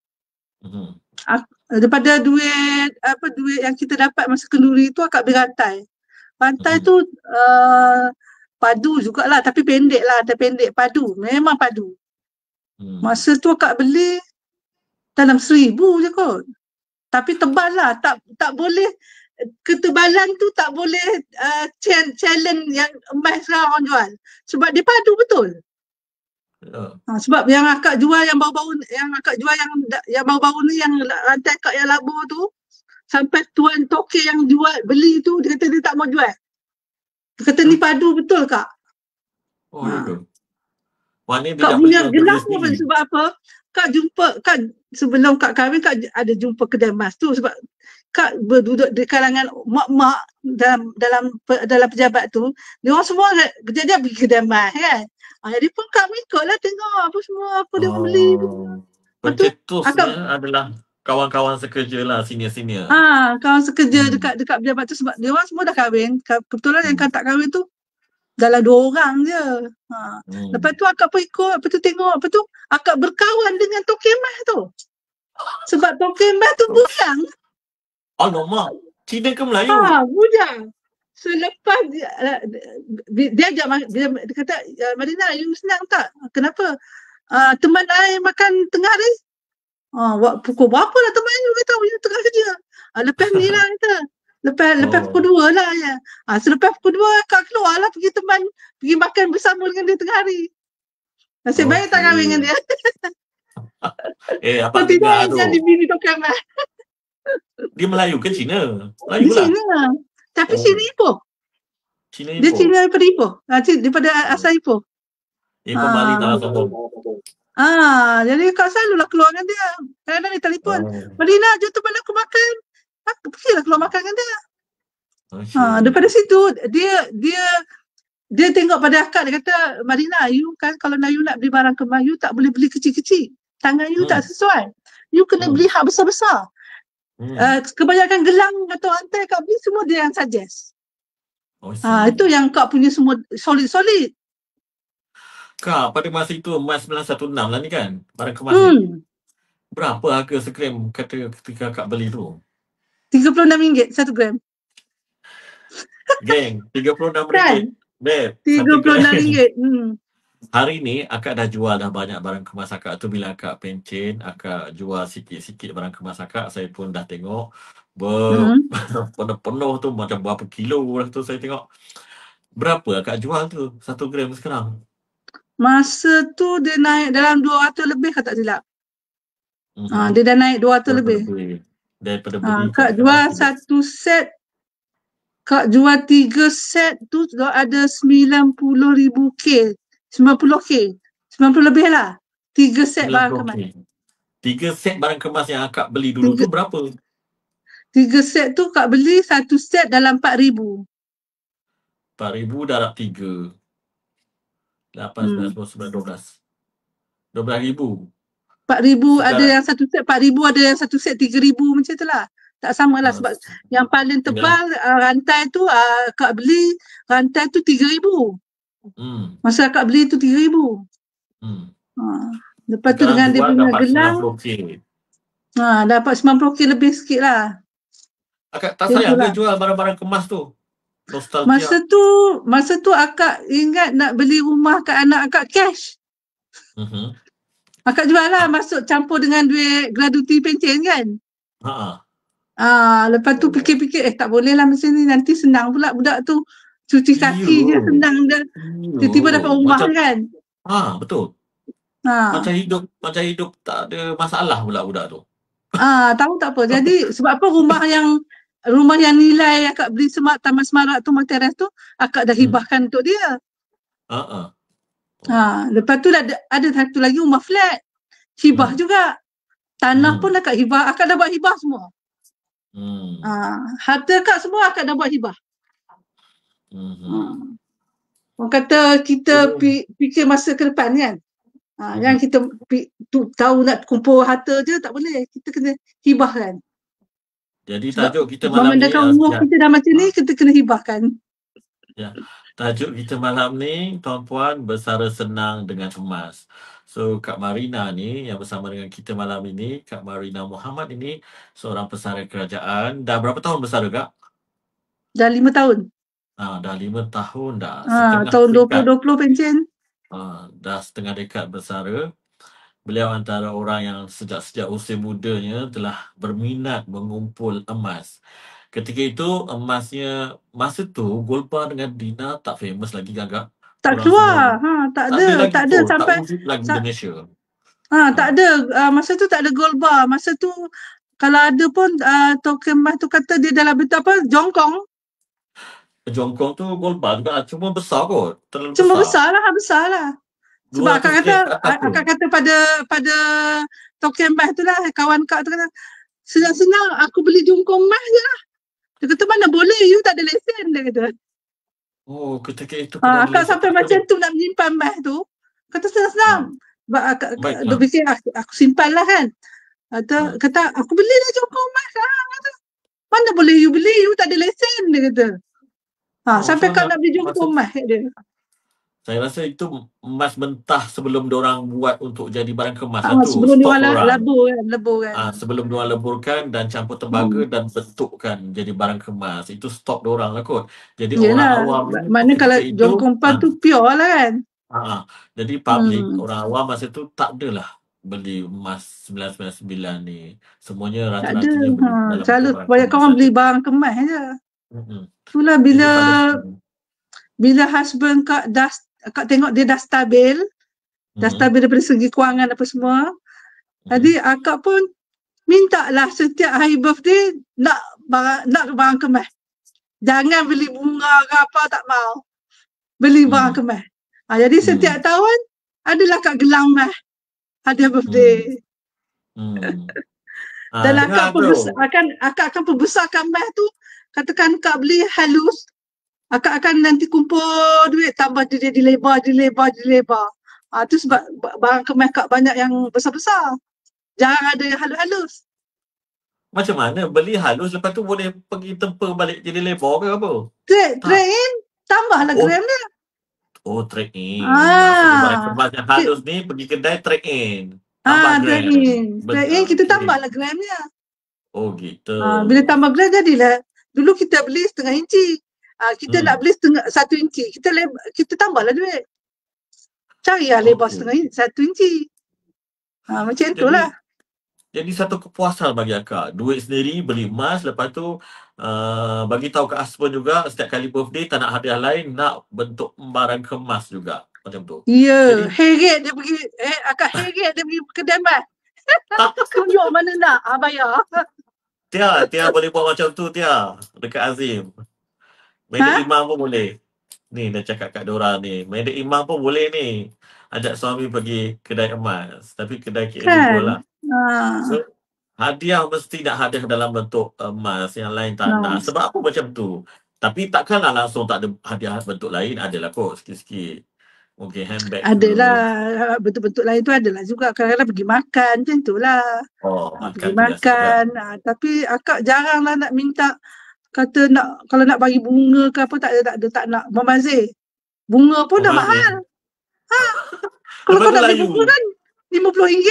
Daripada duit yang kita dapat masa kenduri tu akak beli rantai. Rantai tu padu jugalah tapi pendek lah, pendek padu. Memang padu. Masa tu akak beli dalam 1,000 je kot. Tapi tebal lah, tak boleh, ketebalan tu tak boleh challenge yang emas lah orang jual. Sebab dia padu betul. Sebab yang akak jual yang baru-baru ni yang rantai akak yang labur tu sampai tuan toke yang jual beli tu dia kata dia tak mau jual. Dia kata ni padu betul kak. Kak punya gelang pun sebab apa? Kak sebelum kak kahwin kak ada jumpa kedai emas tu sebab kak berduduk di kalangan mak-mak dalam pejabat tu. Dia orang semua dia pergi kedai emas kan. Jadi pun kak ikutlah tengok apa semua apa dia beli. Pencetusnya adalah kawan-kawan sekerja lah, senior-senior. Kawan sekerja dekat pejabat tu sebab dia orang semua dah kahwin. Kebetulan yang tak kahwin tu dalam 2 orang je. Lepas tu akak pun ikut, tengok, akak berkawan dengan toke emas tu. Sebab toke emas tu bujang. Alamak, Cina ke Melayu? Bujang. Selepas dia ajak, dia kata, Madinah, you senang tak? Kenapa? Teman I makan tengah hari. Pukul berapa lah teman you kata, you tengah kerja. Lepas ni lah kata. Lepas pukul 2 lah ya. Selepas pukul 2 kak keluar lah pergi makan bersama dengan dia tengah hari. Nasib baik tak kahwin dengan dia. Apa tidak jadi bini tokan lah. Dia Melayu ke Cina? Melayu lah. Cina. Tapi Cina Ipoh. Dia Cina daripada Ipoh. Daripada asal Ipoh. Ipoh Bali tak sombong. Jadi kak selalulah keluar dengan dia. Kadang-kadang dia telefon. Madinah, jom teman aku makan. Pergilah keluar makan dengan dia. Daripada situ dia tengok pada akak, dia kata, Madinah, you kan kalau you nak beli barang kemas, you tak boleh beli kecil-kecil. Tangan you tak sesuai. You kena beli hak besar-besar. Kebanyakan gelang atau rantai kak beli semua dia yang suggest. Itu yang kak punya semua solid-solid. Kak, pada masa itu emas 916 lah ni kan? Barang kemas ni. Berapa harga segram kata ketika Kak beli tu? RM36 1 gram. Geng, RM36. Kan? Babe, 1 gram. RM36. Hari ni akak dah jual dah banyak barang kemas akak tu. Bila akak pencen, akak jual sikit-sikit barang kemas akak. Saya pun dah tengok penuh-penuh tu macam berapa kilo lah tu saya tengok. Berapa akak jual tu 1 gram sekarang? Masa tu dia naik dalam 200 lebih kalau tak silap. Mhm. Dia dah naik 200 lebih. Daripada beli Kak jual satu set, Kak jual 3 set tu ada 90,000 K. 90K. 90 lebih lah. 3 set barang kemas. 3 set barang kemas yang akak beli dulu tu berapa? 3 set tu Kak beli satu set dalam 4,000. 4,000 darab 3. 8, 9, 10, 11, 12,000. 4,000 ada yang satu set 4,000, ada yang satu set 3,000 macam tu lah. Tak sama lah sebab yang paling tebal rantai tu Kak beli rantai tu 3,000. Masa Kak beli tu 3,000. Lepas tu dengan dia punya gelang dapat 90K lebih sikit lah. Akak tak sayang ke jual barang-barang kemas tu? Nostalgia. Masa tu akak ingat nak beli rumah kat anak akak cash. Akak jual lah, masuk campur dengan duit gratuity pencen kan. Lepas tu fikir-fikir tak boleh lah macam ni, nanti senang pula budak tu cuci kaki je senang dah. Tiba-tiba dapat rumah kan. Betul. Macam hidup tak ada masalah pula budak tu. Tahu tak apa. Jadi sebab apa rumah yang nilai akak beli Taman Semarak tu, teras tu, akak dah hibahkan untuk dia. Lepas tu ada satu lagi rumah flat. Hibah juga. Tanah pun akak hibah. Akak dah buat hibah semua. Harta akak semua akak dah buat hibah. Orang kata kita fikir masa ke depan kan. Yang kita tahu nak kumpul harta je tak boleh. Kita kena hibahkan. Jadi tajuk kita malam ni umur kita dah macam ni, kita kena hibahkan. Ya. Tajuk kita malam ni, tuan-puan, bersara senang dengan emas. So Kak Marina ni yang bersama dengan kita malam ini, Kak Marina Muhammad ini seorang pesara kerajaan. Dah berapa tahun bersara, Kak? Dah 5 tahun. Dah 5 tahun dah. Tahun 2020 pencen. Dah setengah dekad bersara. Beliau antara orang yang sejak usia mudanya telah berminat mengumpul emas. Ketika itu emasnya, masa tu gold bar dengan Dina tak famous lagi Kak. Tak keluar. Tak ada sampai tak wujud lagi di Malaysia. Tak ada. Masa tu tak ada gold bar. Masa tu kalau ada pun token emas tu kata dia dalam bentuk apa? Jongkong. Jongkong tu gold bar juga, cuma besar kot. Terlalu cuma besar lah. Sebab akak kata pada token emas tu lah, kawan kak tu kata, senang-senang aku beli jongkong emas je lah. Dia kata mana boleh, you tak ada lesen, dia kata. Ketika itu akak sampai macam tu nak menyimpan emas tu. Kata senang-senang. Sebab dia fikir aku simpan lah kan. Kata aku beli lah jongkong emas lah. Kata, mana boleh you beli, you tak ada lesen, dia kata. Sampai kau nak beli jongkong emas dia. Saya rasa itu emas mentah sebelum diorang buat untuk jadi barang kemas. Sebelum diorang lebur kan. Sebelum diorang leburkan dan campur tembaga dan bentukkan jadi barang kemas. Itu stok diorang lah kot. Jadi orang awam. Mana kalau jongkong emas tu pure lah kan. Jadi public, orang awam masa tu tak adalah beli emas 999 ni. Semuanya rata-ratanya beli dalam selalu banyak orang beli barang kemas je. Itulah bila husband Kak tengok dia dah stabil daripada segi kewangan apa semua. Jadi akak pun minta lah setiap hari birthday nak barang kemas. Jangan beli bunga ke apa, tak mau. Beli barang kemas. Jadi setiap tahun adalah Kak gelang emas hadiah birthday. Dan akak akan perbesarkan emas tu. Katakan Kak beli halus, akak akan nanti kumpul duit, tambah dia dilebar. Itu sebab barang kemas Kak banyak yang besar-besar. Jarang ada yang halus-halus. Macam mana? Beli halus, lepas tu boleh pergi temper balik jadi lebar ke apa? Trade in, tambahlah gram dia. Trade in. Maksudnya barang kemas yang halus ni pergi kedai trade in. Tambah gram. Trade-in kita Okey. tambahlah gramnya. Oh gitu. Bila tambah gram jadilah. Dulu kita beli setengah inci. Kita nak beli 1 inci. Kita tambahlah duit. Carilah lebar setengah inci, 1 inci. Macam itulah. Jadi satu kepuasan bagi akak. Duit sendiri, beli emas, lepas tu bagi tahu ke husband juga setiap kali birthday tak nak hadiah lain, nak bentuk barang kemas juga. Macam tu. Ya, heret dia pergi, akak heret dia pergi kedai emas. Tunjuk mana nak, bayar. Tia boleh buat macam tu Tia, dekat Azim. Medik Imam pun boleh. Ni dah cakap kat Dora ni. Medik Imam pun boleh ni. Ajak suami pergi kedai emas. Tapi kedai KL lah. So, hadiah mesti nak hadiah dalam bentuk emas. Yang lain tak nak. Sebab apa macam tu? Tapi takkanlah langsung tak ada hadiah bentuk lain. Adalah kot sikit-sikit. Mungkin handbag adalah tu. Bentuk-bentuk lain tu adalah juga. Kadang-kadang pergi makan macam tu lah. Pergi makan. Tapi akak jarang lah nak minta. Kata nak, kalau nak bagi bunga ke apa, tak nak memazir. Bunga pun dah mahal. Kalau kau nak beli bunga kan RM50.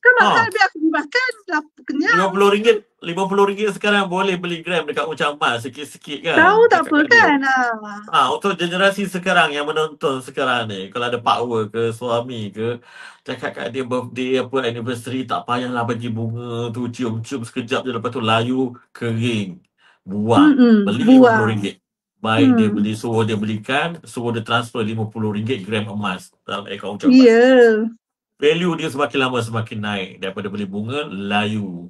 Kan mahal, biar aku makan. Kenyang. RM50 sekarang boleh beli gram dekat Ucap Emas sikit-sikit kan. Tahu tak apa kan. Untuk generasi sekarang yang menonton sekarang ni, kalau ada power ke suami ke, cakap kat dia birthday apa anniversary, tak payahlah bagi bunga tu, cium-cium sekejap je, lepas tu layu kering. Buang. Beli RM50. Baik dia beli, suruh dia belikan, suruh dia transfer RM50 gram emas dalam akaun Ucap Emas. Value dia semakin lama semakin naik. Daripada beli bunga, layu.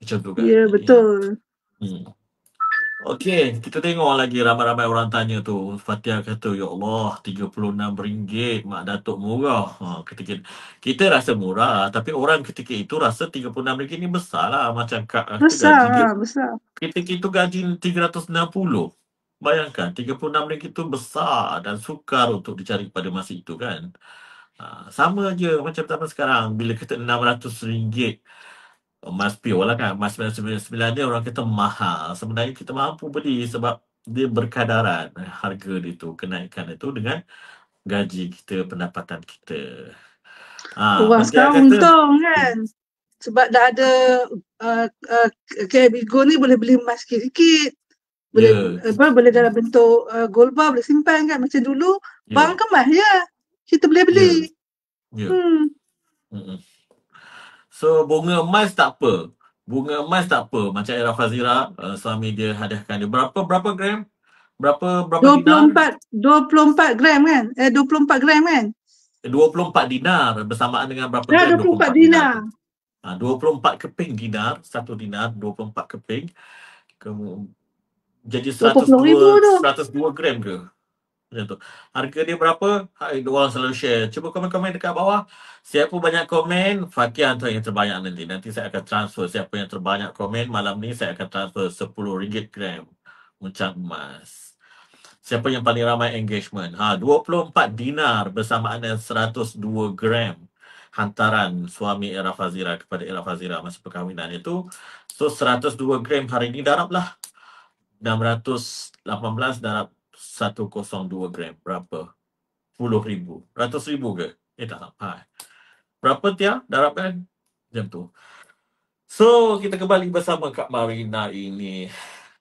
Macam tu kan. Ya, betul. Okey, kita tengok lagi ramai-ramai orang tanya tu. Fatia kata, ya Allah, RM36 Mak Datuk murah. Kita rasa murah, tapi orang ketika itu rasa RM36 ni besar lah. Macam Kak. Besar. Ketika itu gaji 360. Bayangkan, RM36 itu besar dan sukar untuk dicari pada masa itu kan. Sama je macam zaman sekarang. Bila kita RM600, emas pure lah kan. Emas 999 ni orang kata mahal. Sebenarnya kita mampu beli sebab dia berkadaran harga dia tu, kenaikan itu dengan gaji kita, pendapatan kita. Orang sekarang untung kan. Sebab dah ada KBGO ni boleh beli emas sikit-sikit. Boleh dalam bentuk gold bar, boleh simpan kan. Macam dulu barang kemas je. Kita boleh beli. So bunga emas tak apa. Macam Era Fazira, suami dia hadiahkan dia berapa gram? Berapa 24 gram kan? 24 gram kan? 24 dinar bersamaan dengan berapa gram? 24 dinar. 24 keping dinar, 1 dinar 24 keping. Jadi 102 gram ke? Macam tu. Harga dia berapa? Orang selalu share. Cuba komen-komen dekat bawah. Siapa banyak komen, Fakir antara yang terbanyak nanti. Nanti saya akan transfer. Siapa yang terbanyak komen malam ni, saya akan transfer RM10 gram Ucap Emas. Siapa yang paling ramai engagement? 24 dinar bersamaan dengan 102 gram hantaran suami Era Fazira kepada Era Fazira masa perkahwinan itu. So 102 gram hari ni darablah 618 darab 102 gram. Berapa? 10,000. 100,000 ke? Tak sampai. Berapa Tia? Darabkan? Macam tu. So, kita kembali bersama Kak Marina ini.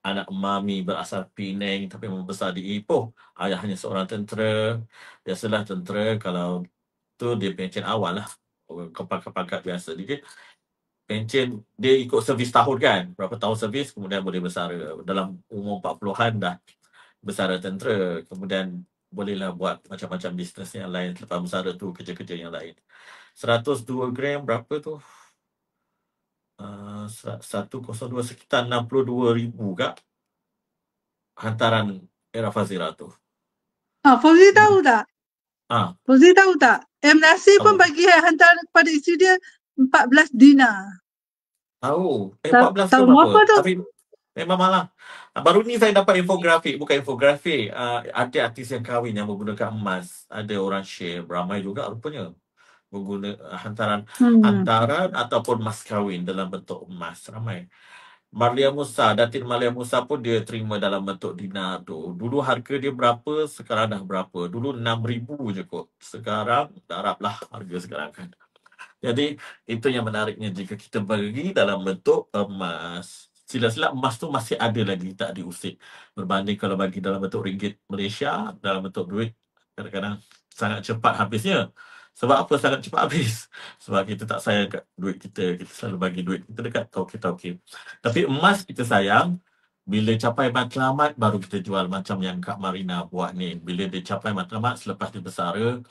Anak mami berasal Penang tapi membesar di Ipoh. Ayahnya seorang tentera. Biasalah tentera kalau tu dia pencen awal lah. Pangkat biasa dia. Pencen dia ikut servis tahun kan. Berapa tahun servis kemudian boleh bersara. Dalam umur 40-an dah bersara tentera. Kemudian bolehlah buat macam-macam bisnes yang lain. Lepas bersara tu kerja-kerja yang lain. 102 gram berapa tu? 102 sekitar 62,000 kak. Hantaran Era Fazira tu. Fauzi tahu tak? Fauzi tahu tak? Nasir pun bagi hantaran kepada isteri dia 14 dinar. Tahu. 14 tahu apa tu? Tapi memang malah. Baru ni saya dapat infografik. Bukan infografik. Artis yang kahwin yang menggunakan emas. Ada orang share. Ramai juga rupanya. Mengguna hantaran ataupun mas kahwin dalam bentuk emas. Ramai. Marlia Musa, Datin Marlia Musa pun dia terima dalam bentuk dinar tu. Dulu harga dia berapa, sekarang dah berapa. Dulu 6,000 je kot. Sekarang darablah harga sekarang kan. Jadi itu yang menariknya jika kita bagi dalam bentuk emas. Sila-sila emas tu masih ada lagi tak diusik. Berbanding kalau bagi dalam bentuk ringgit Malaysia, dalam bentuk duit kadang-kadang sangat cepat habisnya. Sebab apa sangat cepat habis? Sebab kita tak sayang kat duit kita. Kita selalu bagi duit kita dekat tahu kita okey. Tapi emas kita sayang. Bila capai matlamat baru kita jual macam yang Kak Marina buat ni. Bila dia capai matlamat selepas dia bersara,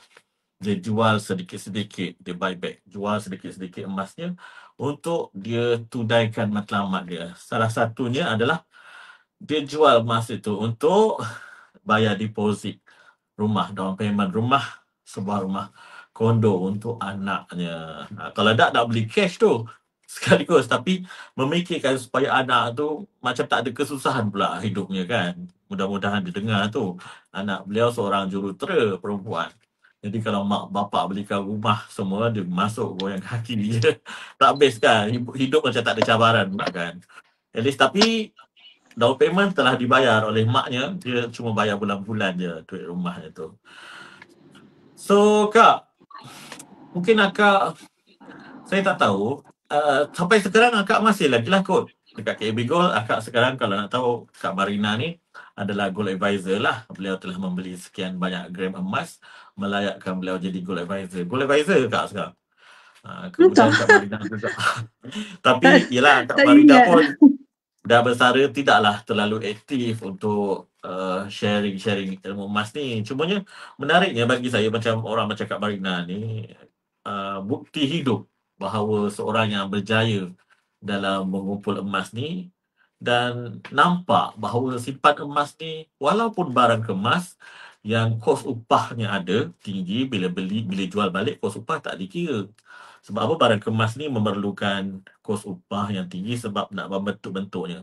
dia jual sedikit-sedikit, dia buy back, jual sedikit-sedikit emasnya untuk dia tunaikan matlamat dia. Salah satunya adalah dia jual emas itu untuk bayar deposit rumah, down payment rumah, sebuah rumah kondo untuk anaknya. Kalau tak beli cash tu sekaligus, tapi memikirkan supaya anak tu macam tak ada kesusahan pula hidupnya kan. Mudah-mudahan dia dengar tu. Anak beliau seorang jurutera perempuan. Jadi kalau mak bapak belikan rumah semua, dia masuk goyang kaki dia. Tak habis kan. Hidup macam tak ada cabaran pula kan. At least tapi down payment telah dibayar oleh maknya. Dia cuma bayar bulan-bulan je duit rumahnya tu. So Kak, mungkin akak, saya tak tahu. Sampai sekarang akak masih lagi lah kot dekat KB Gold. Akak sekarang kalau nak tahu Kak Marina ni adalah Gold Advisor lah. Beliau telah membeli sekian banyak gram emas melayakkan beliau jadi Gold Advisor. Gold Advisor Kak sekarang? Kemudian Kak Marina juga. Tapi yelah Kak Marina pun dah bersara tidaklah terlalu aktif untuk sharing ilmu emas ni. Cumanya menariknya bagi saya macam orang macam Kak Marina ni bukti hidup bahawa seorang yang berjaya dalam mengumpul emas ni dan nampak bahawa simpan emas ni walaupun barang kemas yang kos upahnya ada tinggi, bila jual balik kos upah tak dikira. Sebab apa? Barang kemas ni memerlukan kos upah yang tinggi sebab nak membentuk-bentuknya.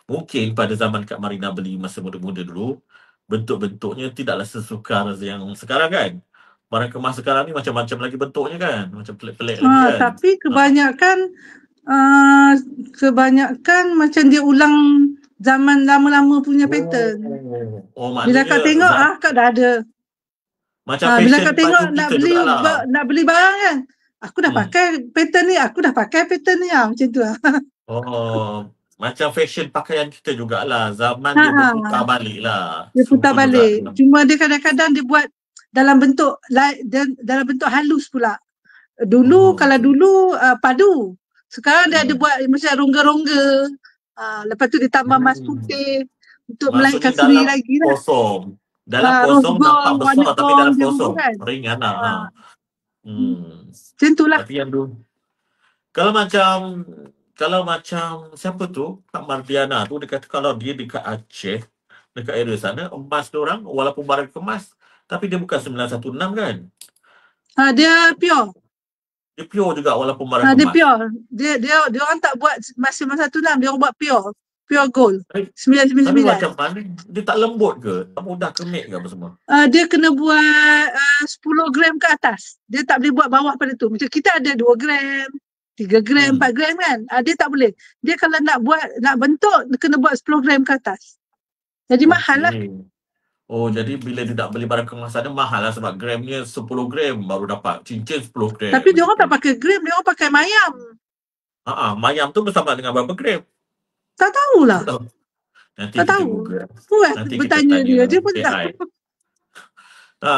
Mungkin pada zaman Kak Marina beli masa muda-muda dulu, bentuk-bentuknya tidaklah sesukar yang sekarang kan. Barang kemas sekarang ni macam-macam lagi bentuknya kan. Macam pelik-pelik lagi kan. Tapi kebanyakan macam dia ulang zaman lama-lama punya pattern. Bila kau tengok kau dah ada. Macam bila kau tengok nak beli barang kan, aku dah pakai pattern ni, macam tu lah. Macam fashion pakaian kita jugalah. Zaman dia berputar balik lah. Dia putar balik. Cuma dia kadang-kadang dia buat dalam bentuk halus pula. Dulu padu. Sekarang dia ada buat macam rongga-rongga. Lepas tu dia tambah mas putih untuk melainkan seri lagi lah. Kosong. Dalam kosong nampak besar tapi dalam kosong kan? Ringan lah. Macam tu lah. Tapi yang dulu. Kalau macam siapa tu, Kak Mardiana tu, dia kata kalau dia dekat Aceh, dekat area sana, emas diorang walaupun barang kemas, tapi dia bukan 916 kan? Dia pure. Dia pure juga walaupun barang kemas. Dia pure. Dia orang tak buat emas 916, dia orang buat pure. Pure gold. 999. Tapi macam mana? Dia tak lembut ke? Tak mudah kemik ke apa semua? Dia kena buat 10 gram ke atas. Dia tak boleh buat bawah pada tu. Macam kita ada 2 gram, 3 gram, 4 gram kan. Dia tak boleh. Dia kalau nak bentuk, dia kena buat 10 gram ke atas. Jadi mahal lah. Jadi bila dia tak beli barang kemasan dia mahal lah sebab gramnya 10 gram baru dapat. Cincin 10 gram. Tapi dia orang tak pakai gram, dia orang pakai mayam. Mayam tu bersama dengan berapa gram? Tak tahulah. Nanti tak kita tahu. Google. Nanti bertanya dia pun tak.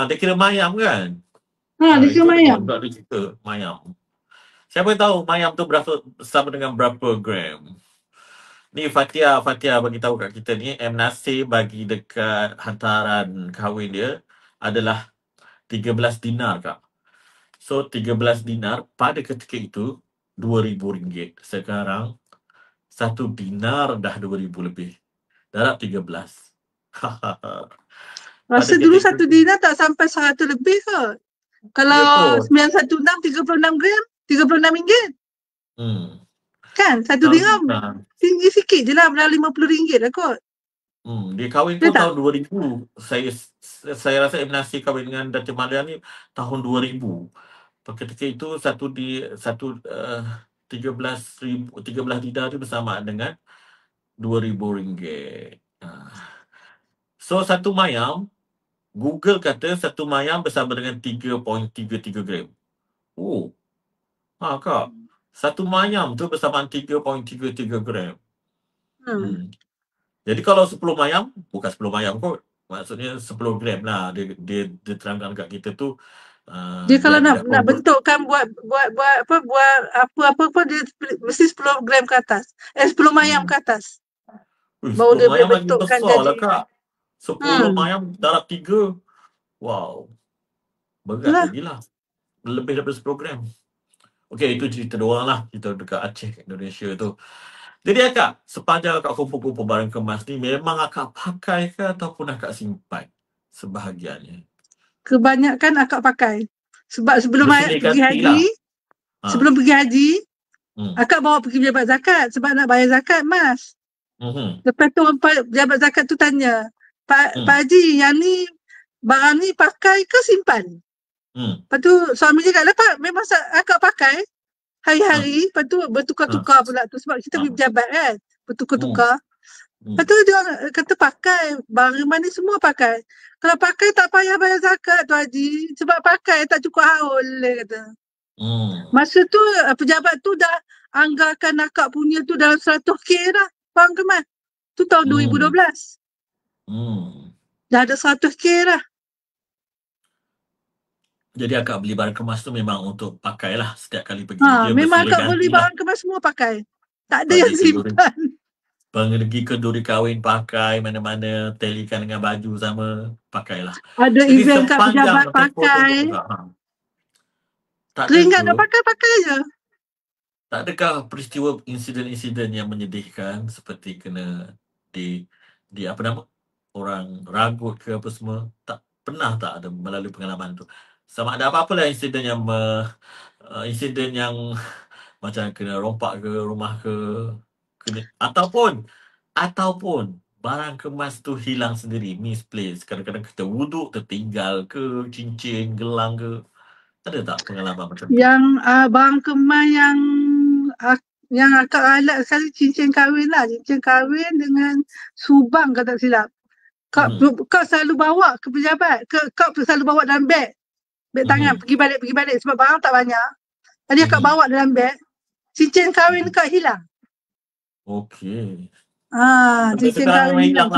Dia kira mayam kan? Dia kira mayam. Dia cerita mayam. Siapa tahu mayam tu sama dengan berapa gram? Ni Fatia bagi tahu kat kita ni, M. Nasir bagi dekat hantaran kahwin dia adalah 13 dinar Kak. So 13 dinar pada ketika itu RM2,000. Sekarang 1 dinar dah 2,000 lebih. Darab 13. Rasa dulu 1 dinar tak sampai 100 lebih ke? Kalau 916 36 gram, RM36. Kan? 1 dirham tinggi sikit je lah, berapa RM50 lah kot. Dia kahwin pun tahun 2000. Saya rasa Ibn Nasir kahwin dengan Datuk Malia ni tahun 2000. Ketika itu 13 dinar tu bersamaan dengan RM2,000. So satu mayam, Google kata satu mayam bersama dengan 3.33 gram. Kak. Satu mayam tu bersamaan 3.33 gram. Jadi kalau 10 mayam, bukan 10 mayam kot. Maksudnya 10 gram lah. Dia terangkan kat kita tu. Dia kalau dah nak bentukkan buat apa pun dia mesti 10 gram ke atas. 10 mayam ke atas. Baru 10 dia mayam lagi bentukkan besar jadi. lah Kak. 10 mayam darab 3. Wow. Berat lagi lah. Lebih daripada 10 gram. Okey, itu cerita doang lah. Kita dekat Aceh, Indonesia tu. Jadi Akak, sepanjang Akak kumpul-kumpul barang kemas ni, memang Akak pakai ke ataupun Akak simpan sebahagiannya? Kebanyakan Akak pakai. Sebab sebelum Bersilih pergi ganti haji, lah. sebelum pergi haji, Hmm. Akak bawa pergi pejabat zakat sebab nak bayar zakat mas. Lepas tu pejabat zakat tu tanya, Pak Haji, yang ni barang ni pakai ke simpan? Lepas tu suami dia kata, Pak, memang Akak pakai hari-hari. Lepas tu bertukar-tukar pula tu sebab kita pergi pejabat kan. Bertukar-tukar. Lepas tu dia kata pakai. Barang ni semua pakai. Kalau pakai tak payah bayar zakat tu Haji. Sebab pakai tak cukup haul, dia kata. Masa tu pejabat tu dah anggarkan Akak punya tu dalam 100K dah. Barang kemas. Tu tahun 2012. Dah ada 100K dah. Jadi Akak beli barang kemas tu memang untuk pakai lah setiap kali pergi. Dia Memang Akak beli lah. barang kemas semua pakai. Tak ada yang simpan. Pergi kenduri kahwin pakai, mana-mana talikan dengan baju sama, pakailah. Ada jadi event kat pejabat pakai. Teringat dah pakai je. Tak adakah peristiwa insiden-insiden yang menyedihkan seperti kena di apa nama, orang ragut ke apa semua? Tak pernah tak ada melalui pengalaman tu? Sama ada apa-apa lah insiden yang insiden yang macam kena rompak ke rumah ke, kena, ataupun barang kemas tu hilang sendiri, misplaced. Kadang-kadang kita wuduk tertinggal ke, cincin, gelang ke. Ada tak pengalaman macam tu? Yang barang kemas yang Akak alat sekali cincin kahwin lah. Cincin kahwin dengan subang kalau tak silap. Kau selalu bawa ke pejabat. Kau selalu bawa dalam beg. Beg tangan, pergi balik sebab barang tak banyak. Tadi Akak bawa dalam beg. Cincin kahwin Kak hilang. Okey. Cincin kahwin hilang.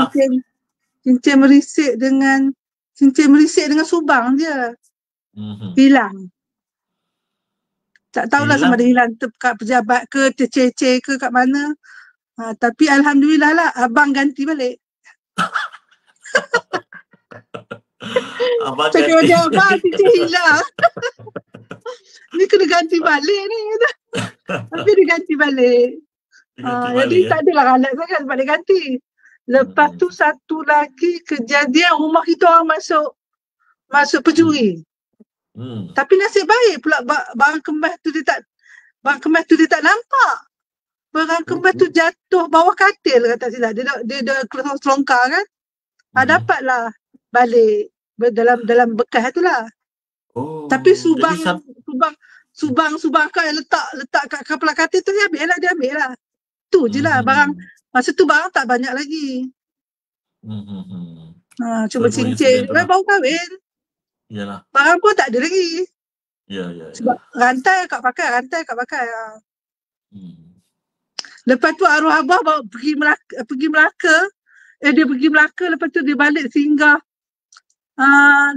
Cincin merisik dengan subang dia. Hilang. Tak tahulah sama ada hilang kat pejabat ke, tercecer ke kat mana. Tapi Alhamdulillah lah, abang ganti balik. Abang cakap ganti. macam abang cincin hilang. Ni kena ganti balik ni. Tapi dia ganti balik. Jadi tak adalah alat sangat sebab dia ganti. Lepas tu satu lagi kejadian rumah kita orang masuk pencuri. Tapi nasib baik pula barang kemas tu dia tak nampak. Barang kemas tu jatuh bawah katil kata silap. Dia selongkar kan. Dapatlah balik dalam bekas tu lah. Tapi subang kau yang letak kat kepala katil tu dia ambil lah. Tu je lah barang. Masa tu barang tak banyak lagi. Cuma cincin. Baru kahwin. Yalah. Barang pun tak ada lagi. Ya. Sebab rantai Kak pakai. Lepas tu arwah abah bawa pergi Melaka. Dia pergi Melaka, lepas tu dia balik singgah.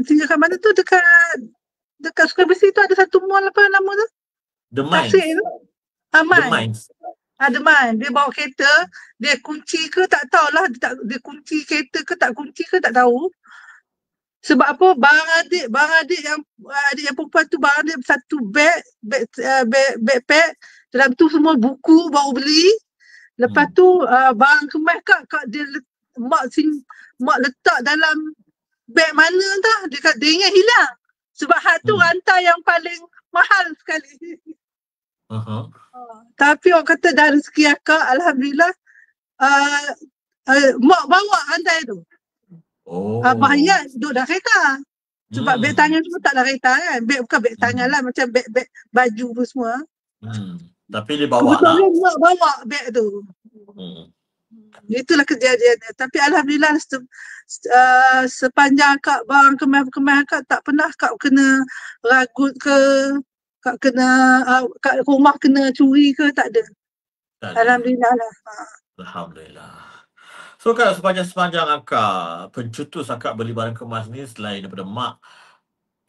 Singgah kat mana tu? Dekat Sukabesi tu ada satu mall, apa nama tu? The Mines. The Mines. The Mines. Dia bawa kereta, dia kunci ke tak tahulah. Dia kunci kereta ke tak kunci ke tak tahu. Sebab apa? Barang adik yang perempuan tu, barang dia satu backpack. Dalam tu semua buku baru beli. Lepas tu barang kemas Kak dia mak letak dalam beg mana dah. Dia ingat hilang. Sebab hak tu rantai yang paling mahal sekali. Tapi orang kata dari rezeki Akak, Alhamdulillah, mak bawa rantai tu. Bahaya duduk dalam kereta. Sebab beg tangan semua tak dalam kereta kan. Beg bukan beg tangan lah. Macam beg baju pun semua. Tapi dia bawa lah. Kebetulan mak bawa beg tu. Itulah kejadiannya. Tapi Alhamdulillah sepanjang Akak barang kemas-kemas Akak tak pernah Akak kena ragut ke. Kak kat rumah kena curi ke, tak ada. Tak ada. Alhamdulillah lah. Alhamdulillah. So Kak, sepanjang akak pencetus akak beli barang kemas ni, selain daripada mak,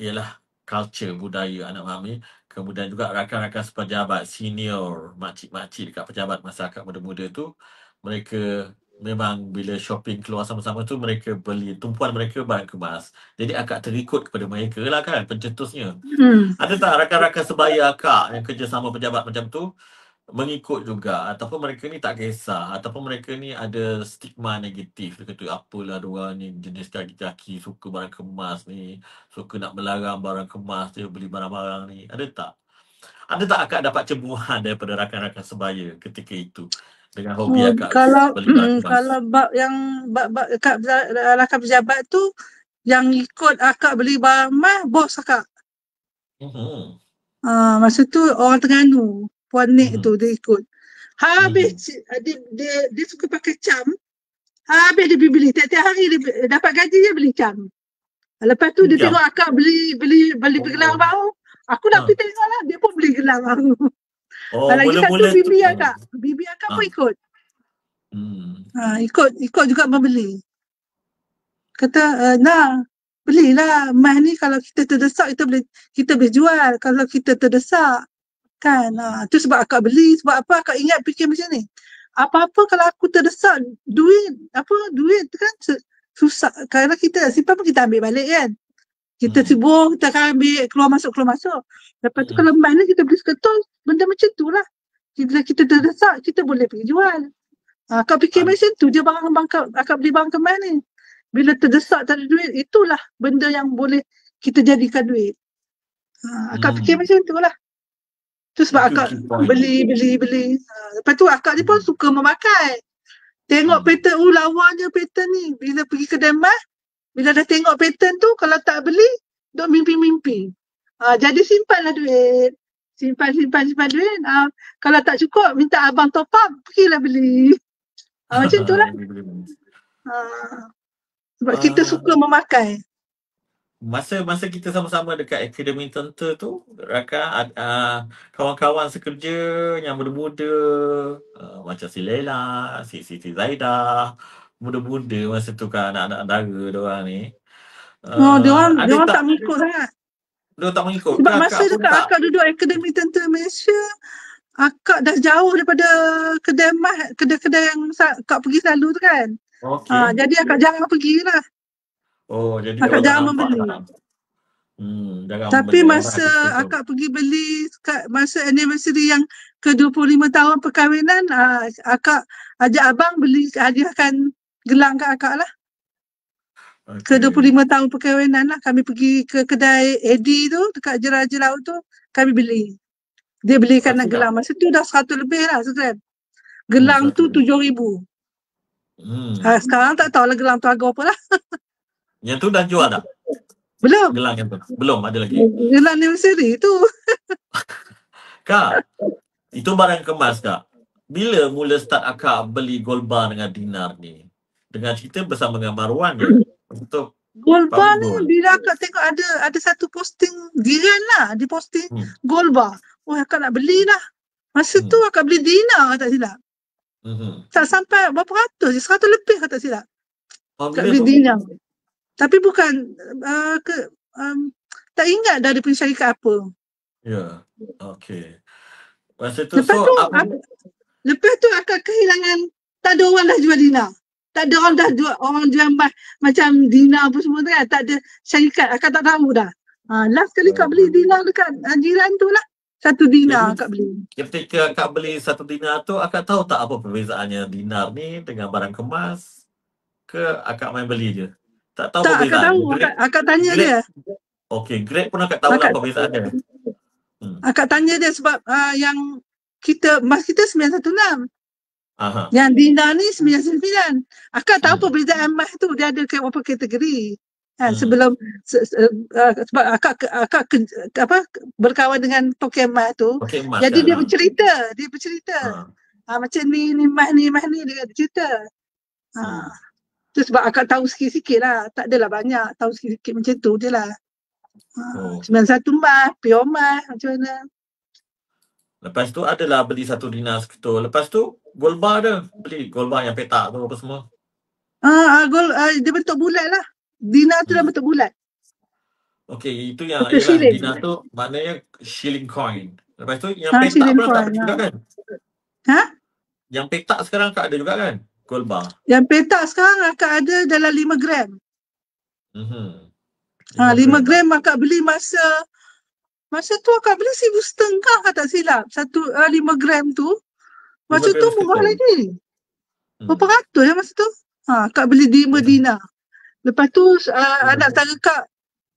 ialah culture, budaya anak mami, kemudian juga rakan-rakan sepejabat, senior, makcik-makcik dekat pejabat masa akak muda-muda tu, mereka memang bila shopping keluar sama-sama tu, mereka beli, tumpuan mereka barang kemas. Jadi akak terikut kepada mereka lah kan, pencetusnya. Ada tak rakan-rakan sebaya akak yang kerja sama pejabat macam tu, mengikut juga, ataupun mereka ni tak kisah, ataupun mereka ni ada stigma negatif, dia kata apalah diorang ni jenis lelaki suka barang kemas ni, suka nak melarang barang kemas dia, beli barang-barang ni. Ada tak akak dapat cemburuan daripada rakan-rakan sebaya ketika itu dengan hobi akak beli barang kemas? Kalau bab rakan pejabat tu yang ikut akak beli barang kemas, bos akak. Masa tu orang Terengganu, Puan Nik tu dia ikut. Habis dia suka pakai cam. Habis dia beli. Tiap-tiap hari dia dapat gaji dia beli cam. Lepas tu dia tengok akak beli gelang baru. Aku nak pergi tengok lah. Dia pun beli gelang baru. Lagi satu bibi akak. Bibi akak pun ikut. Ikut juga membeli. Kata, belilah emas ni, kalau kita terdesak kita boleh jual. Kalau kita terdesak kan. Tu sebab akak beli. Sebab apa akak ingat fikir macam ni. Apa-apa kalau aku terdesak duit kan susah. Kalau kita simpan pun kita ambil balik kan. Kita sibuk, kita akan ambil keluar masuk. Lepas tu kalau emas ni kita beli seketul, benda macam tu lah. Bila kita terdesak, kita boleh pergi jual. Akak fikir macam tu je akak beli barang kemas ni. Bila terdesak tak ada duit, itulah benda yang boleh kita jadikan duit. Akak fikir macam tu lah. Tu sebab akak beli. Lepas tu akak ni pun suka memakai. Tengok pattern, lawanya pattern ni. Bila pergi kedai emas, bila dah tengok pattern tu, kalau tak beli, duk mimpi-mimpi. Jadi simpanlah duit. Simpan duit. Kalau tak cukup, minta abang top up, pergilah beli. Macam tu lah. Sebab kita suka memakai. Masa kita sama-sama dekat Akademi Tentera tu, rakan kawan-kawan sekerja yang muda-muda, macam si Laila, si Siti Zaidah, muda-muda masa tu kan, anak-anak dara diorang ni. Diorang tak mengikut sangat. Diorang tak mengikut. Sebab masa dekat akak duduk Akademi Tentera Malaysia, akak dah jauh daripada kedai yang akak pergi selalu tu kan. Jadi akak jarang pergi lah. Jadi akak jarang membeli. Tapi masa akak pergi beli masa anniversary yang ke-25 tahun perkahwinan, akak ajak abang beli, hadiahkan gelang kat akak lah. Ke-25 tahun perkahwinan lah, kami pergi ke kedai Eddie tu dekat Jera-Jera tu, kami beli. Dia belikan gelang. Masa tu dah 100 lebih lah sekarang. Gelang tu 7,000. Sekarang tak tahulah gelang tu harga apa lah. Yang tu dah jual tak? Belum. Gelang yang tu? Belum, ada lagi. Gelang anniversary tu. Kak, itu barang kemas Kak. Bila mula start akak beli gold bar dengan dinar ni? Dengan cerita bersama dengan Marwan ya? Untuk gold bar ni bila akak tengok ada satu posting jiran lah. Dia posting gold bar. Akak nak beli lah. Masa tu akak beli dinar tak silap. Tak sampai berapa ratus je, 100 lebih tak silap. Akak beli dinar. Tapi bukan tak ingat dah dia punya syarikat apa. Ya, okey. Masa tu lepas tu akak kehilangan, tak ada orang dah jual dinar. Tak ada orang jual macam dinar apa semua tu kan. Tak ada syarikat, akak tak tahu dah. Last kali akak beli dinar dekat jiran tu lah. 1 dinar akak beli. Ketika akak beli 1 dinar tu, akak tahu tak apa perbezaannya dinar ni dengan barang kemas? Ke akak main beli je? Tak tahu perbezaan. Akak tahu, akak tanya dia. Okey, grade pun akak tahu lah perbezaannya. Akak tanya dia sebab yang mas kita 916. Yang dinar ni 99. Akak tahu perbezaan emas tu, dia ada beberapa kategori. Sebelum sebab akak berkawan dengan tokek emas tu. Jadi dia bercerita. Macam ni emas ni dia cerita. Tu sebab akak tahu sikit-sikit lah. Tak adalah banyak, tahu sikit-sikit macam tu je lah. Oh. 91 emas, pure emas, macam mana. Lepas tu adalah beli 1 dinar seketul. Lepas tu gold bar ada. Beli gold bar yang petak tu apa semua. Gold, dia bentuk bulat lah. Dinar tu dah bentuk bulat. Okey, itu yang Bentuk ialah shilling. dinar tu maknanya shilling coin. Lepas tu yang petak Shilling pun coin. ada juga kan? Ha? Yang petak sekarang tak ada juga kan? Gold bar. Yang petak sekarang akak ada dalam 5 gram. 5 gram akak beli masa tu akak beli 1,500 tak silap. 5 gram tu. Masa tu murah lagi. Berapa ratus ya masa tu? Akak beli 5 dinar. Lepas tu anak saudara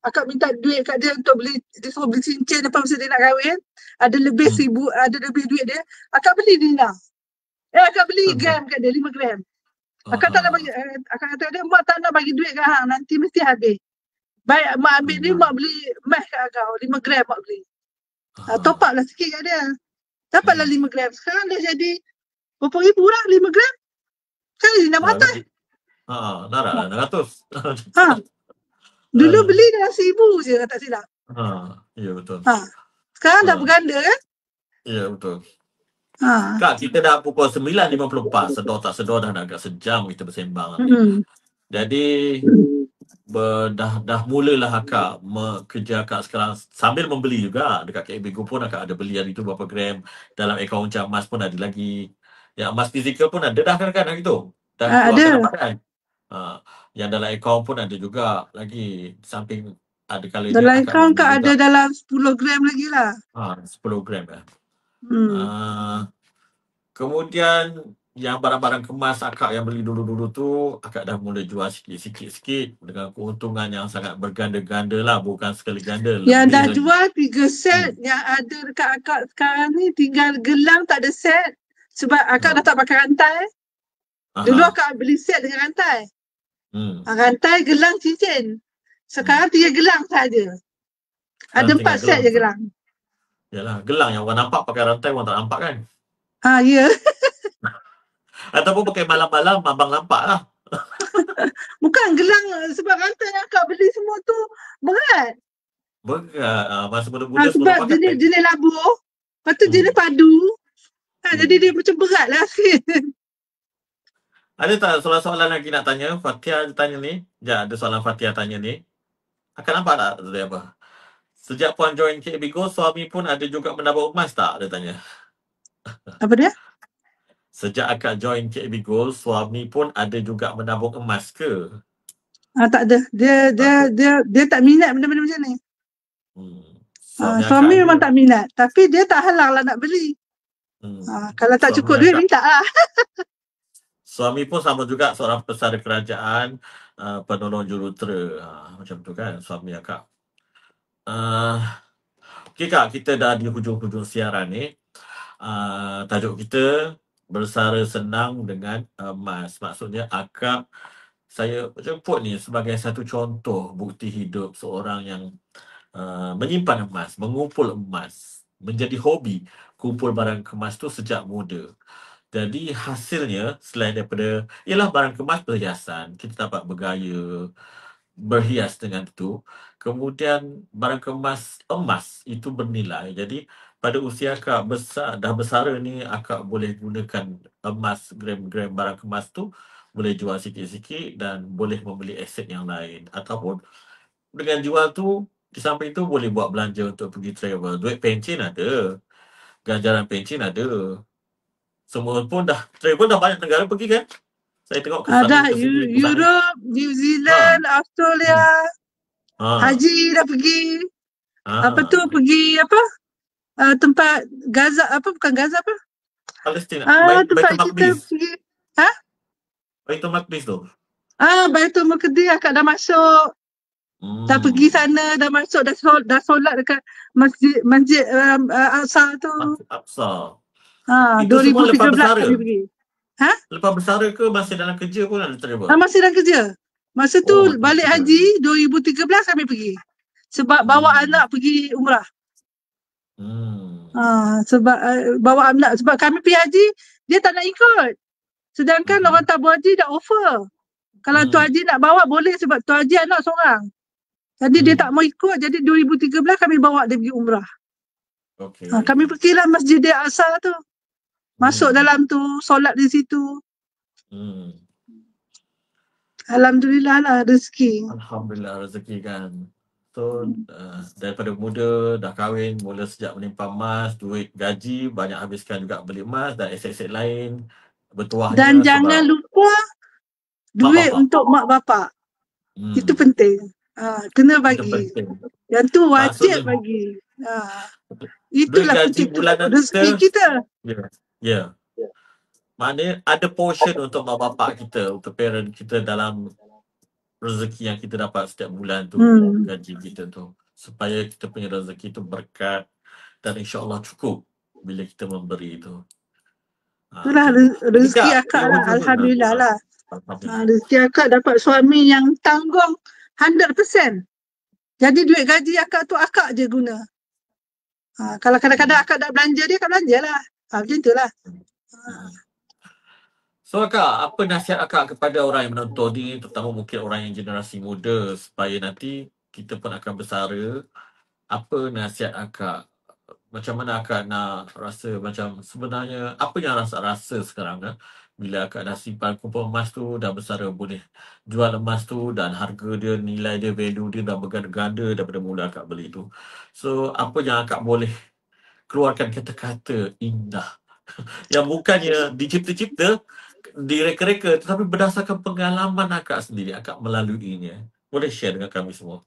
akak minta duit kat dia untuk dia suruh beli cincin apa masa dia nak kahwin. Ada lebih ada lebih duit dia. Akak beli dinar. Akak beli gram kat dia, 5 gram. Akak tak nak bagi, akak kata dia, mak tak nak bagi duit kat hang, nanti mesti habis. Baik, mak ambil ni, mak beli emas kat kau, 5 gram mak beli. Top up lah sikit kat dia. Dapatlah 5 gram. Sekarang dah jadi berapa ribu lah 5 gram? Sekarang jadi 600. Darah 600. Dulu beli dah 1,000 je, tak silap. Ya betul. Sekarang dah berganda kan? Ya betul. Kak, kita dah pukul 9.54. Sedar tak sedar dah nak agak sejam kita bersembang. Jadi dah mulalah akak kerja akak sekarang sambil membeli juga. Dekat KB Go pun akak ada beli hari tu berapa gram. Dalam akaun macam emas pun ada lagi. Yang emas fizikal pun ada dah kan hari tu. Dah keluar kan dapat kan? Yang dalam akaun pun ada juga lagi. Samping ada kali dalam akaun kak ada dalam 10 gram lagi lah. 10 gram lah. Kemudian yang barang-barang kemas akak yang beli dulu-dulu tu akak dah mula jual sikit-sikit dengan keuntungan yang sangat berganda-ganda lah, bukan sekali ganda. Yang dah lagi. Jual 3 set yang ada dekat akak sekarang ni tinggal gelang tak ada set sebab akak dah tak pakai rantai. Dulu akak beli set dengan rantai. Rantai, gelang, cincin. Sekarang 3 gelang saja. Ada 4 set je gelang. Yalah, gelang yang orang nampak pakai rantai orang tak nampak kan? Ya. Ataupun pakai malam-malam abang nampak lah. Bukan gelang sebab rantai yang akak beli semua tu berat. Berat. Masa muda-muda sebab jenis labu. Lepas tu jenis padu. Jadi dia macam berat lah sikit. Ada tak soalan-soalan lagi nak tanya? Fatia tanya ni. Ada soalan Fatia tanya ni. Akak nampak tak tadi apa? Sejak puan join KB Go, suami pun ada juga menabung emas tak? Dia tanya. Apa dia? Sejak akak join KB Go, suami pun ada juga menabung emas ke? Tak ada. Dia tak minat benda-benda macam ni. Suami memang tak minat. Tapi dia tak halang lah nak beli. Kalau tak cukup duit, minta lah. Suami pun sama juga seorang pesara kerajaan, penolong jurutera. Macam tu kan suami akak. Okey Kak, kita dah di hujung-hujung siaran ni. Tajuk kita bersara senang dengan emas. Maksudnya akak, saya jemput ni sebagai satu contoh bukti hidup seorang yang menyimpan emas, mengumpul emas, menjadi hobi kumpul barang kemas tu sejak muda. Jadi hasilnya selain daripada ialah barang kemas perhiasan, kita dapat bergaya, berhias dengan itu. Kemudian barang kemas emas itu bernilai. Jadi pada usia akak dah bersara ni, akak boleh gunakan emas, gram-gram barang kemas tu boleh jual sikit-sikit dan boleh membeli aset yang lain. Ataupun dengan jual tu, di samping tu boleh buat belanja untuk pergi travel. Duit pencen ada, ganjaran pencen ada. Semua pun dah travel, dah banyak negara pergi kan? Saya tengok ada Europe, New Zealand, Australia. Haji dah pergi. Apa tu pergi apa? Tempat Gaza apa? Bukan Gaza apa? Palestin. Tempat kita pergi. Baitul Maqdis tu. Baitul Maqdis akak dah masuk. Dah pergi sana, dah masuk, dah solat dekat Masjid Al-Aqsa tu. Aqsa. Itu 2013 kami pergi. Lepas bersara ke masih dalam kerja pun ada travel? Masih dalam kerja. Masa tu balik haji 2013 kami pergi. Sebab bawa anak pergi umrah. Sebab bawa anak, sebab kami pergi haji, dia tak nak ikut. Sedangkan orang tabung haji dah offer. Kalau Tuan Haji nak bawa boleh sebab Tuan Haji anak seorang. Jadi dia tak mau ikut, jadi 2013 kami bawa dia pergi umrah. Okey. Kami pergilah Masjid Al-Aqsa tu. Masuk dalam tu, solat di situ. Alhamdulillah lah rezeki. Alhamdulillah rezeki kan. So daripada muda dah kahwin, mula sejak menimpa emas, duit gaji banyak habiskan juga beli emas dan aset-aset lain bertuahnya. Dan jangan lupa duit untuk mak bapak. Itu penting. Kena bagi. Yang tu wajib bagi. Itulah penting rezeki kita. Ya. Maknanya ada portion untuk mak bapak kita, untuk parent kita dalam rezeki yang kita dapat setiap bulan tu, gaji kita tu, supaya kita punya rezeki tu berkat dan insya-Allah cukup bila kita memberi itu. Itulah rezeki akak lah, alhamdulillah lah. Rezeki akak dapat suami yang tanggung 100%. Jadi duit gaji akak tu akak je guna. Kalau kadang-kadang akak nak belanja dia, akak belanja lah. Macam itulah. So akak, apa nasihat akak kepada orang yang menonton ni, terutama mungkin orang yang generasi muda, supaya nanti kita pun akan bersara. Apa nasihat akak? Macam mana akak nak rasa macam sebenarnya, apa yang rasa sekarang kan? Bila akak dah simpan kumpul emas tu, dah bersara boleh jual emas tu dan harga dia, nilai dia, value dia dah berganda-ganda daripada mula akak beli tu. So apa yang akak boleh keluarkan kata-kata indah yang bukannya dicipta-cipta, direka-reka, tetapi berdasarkan pengalaman akak sendiri, akak melaluinya. Boleh share dengan kami semua?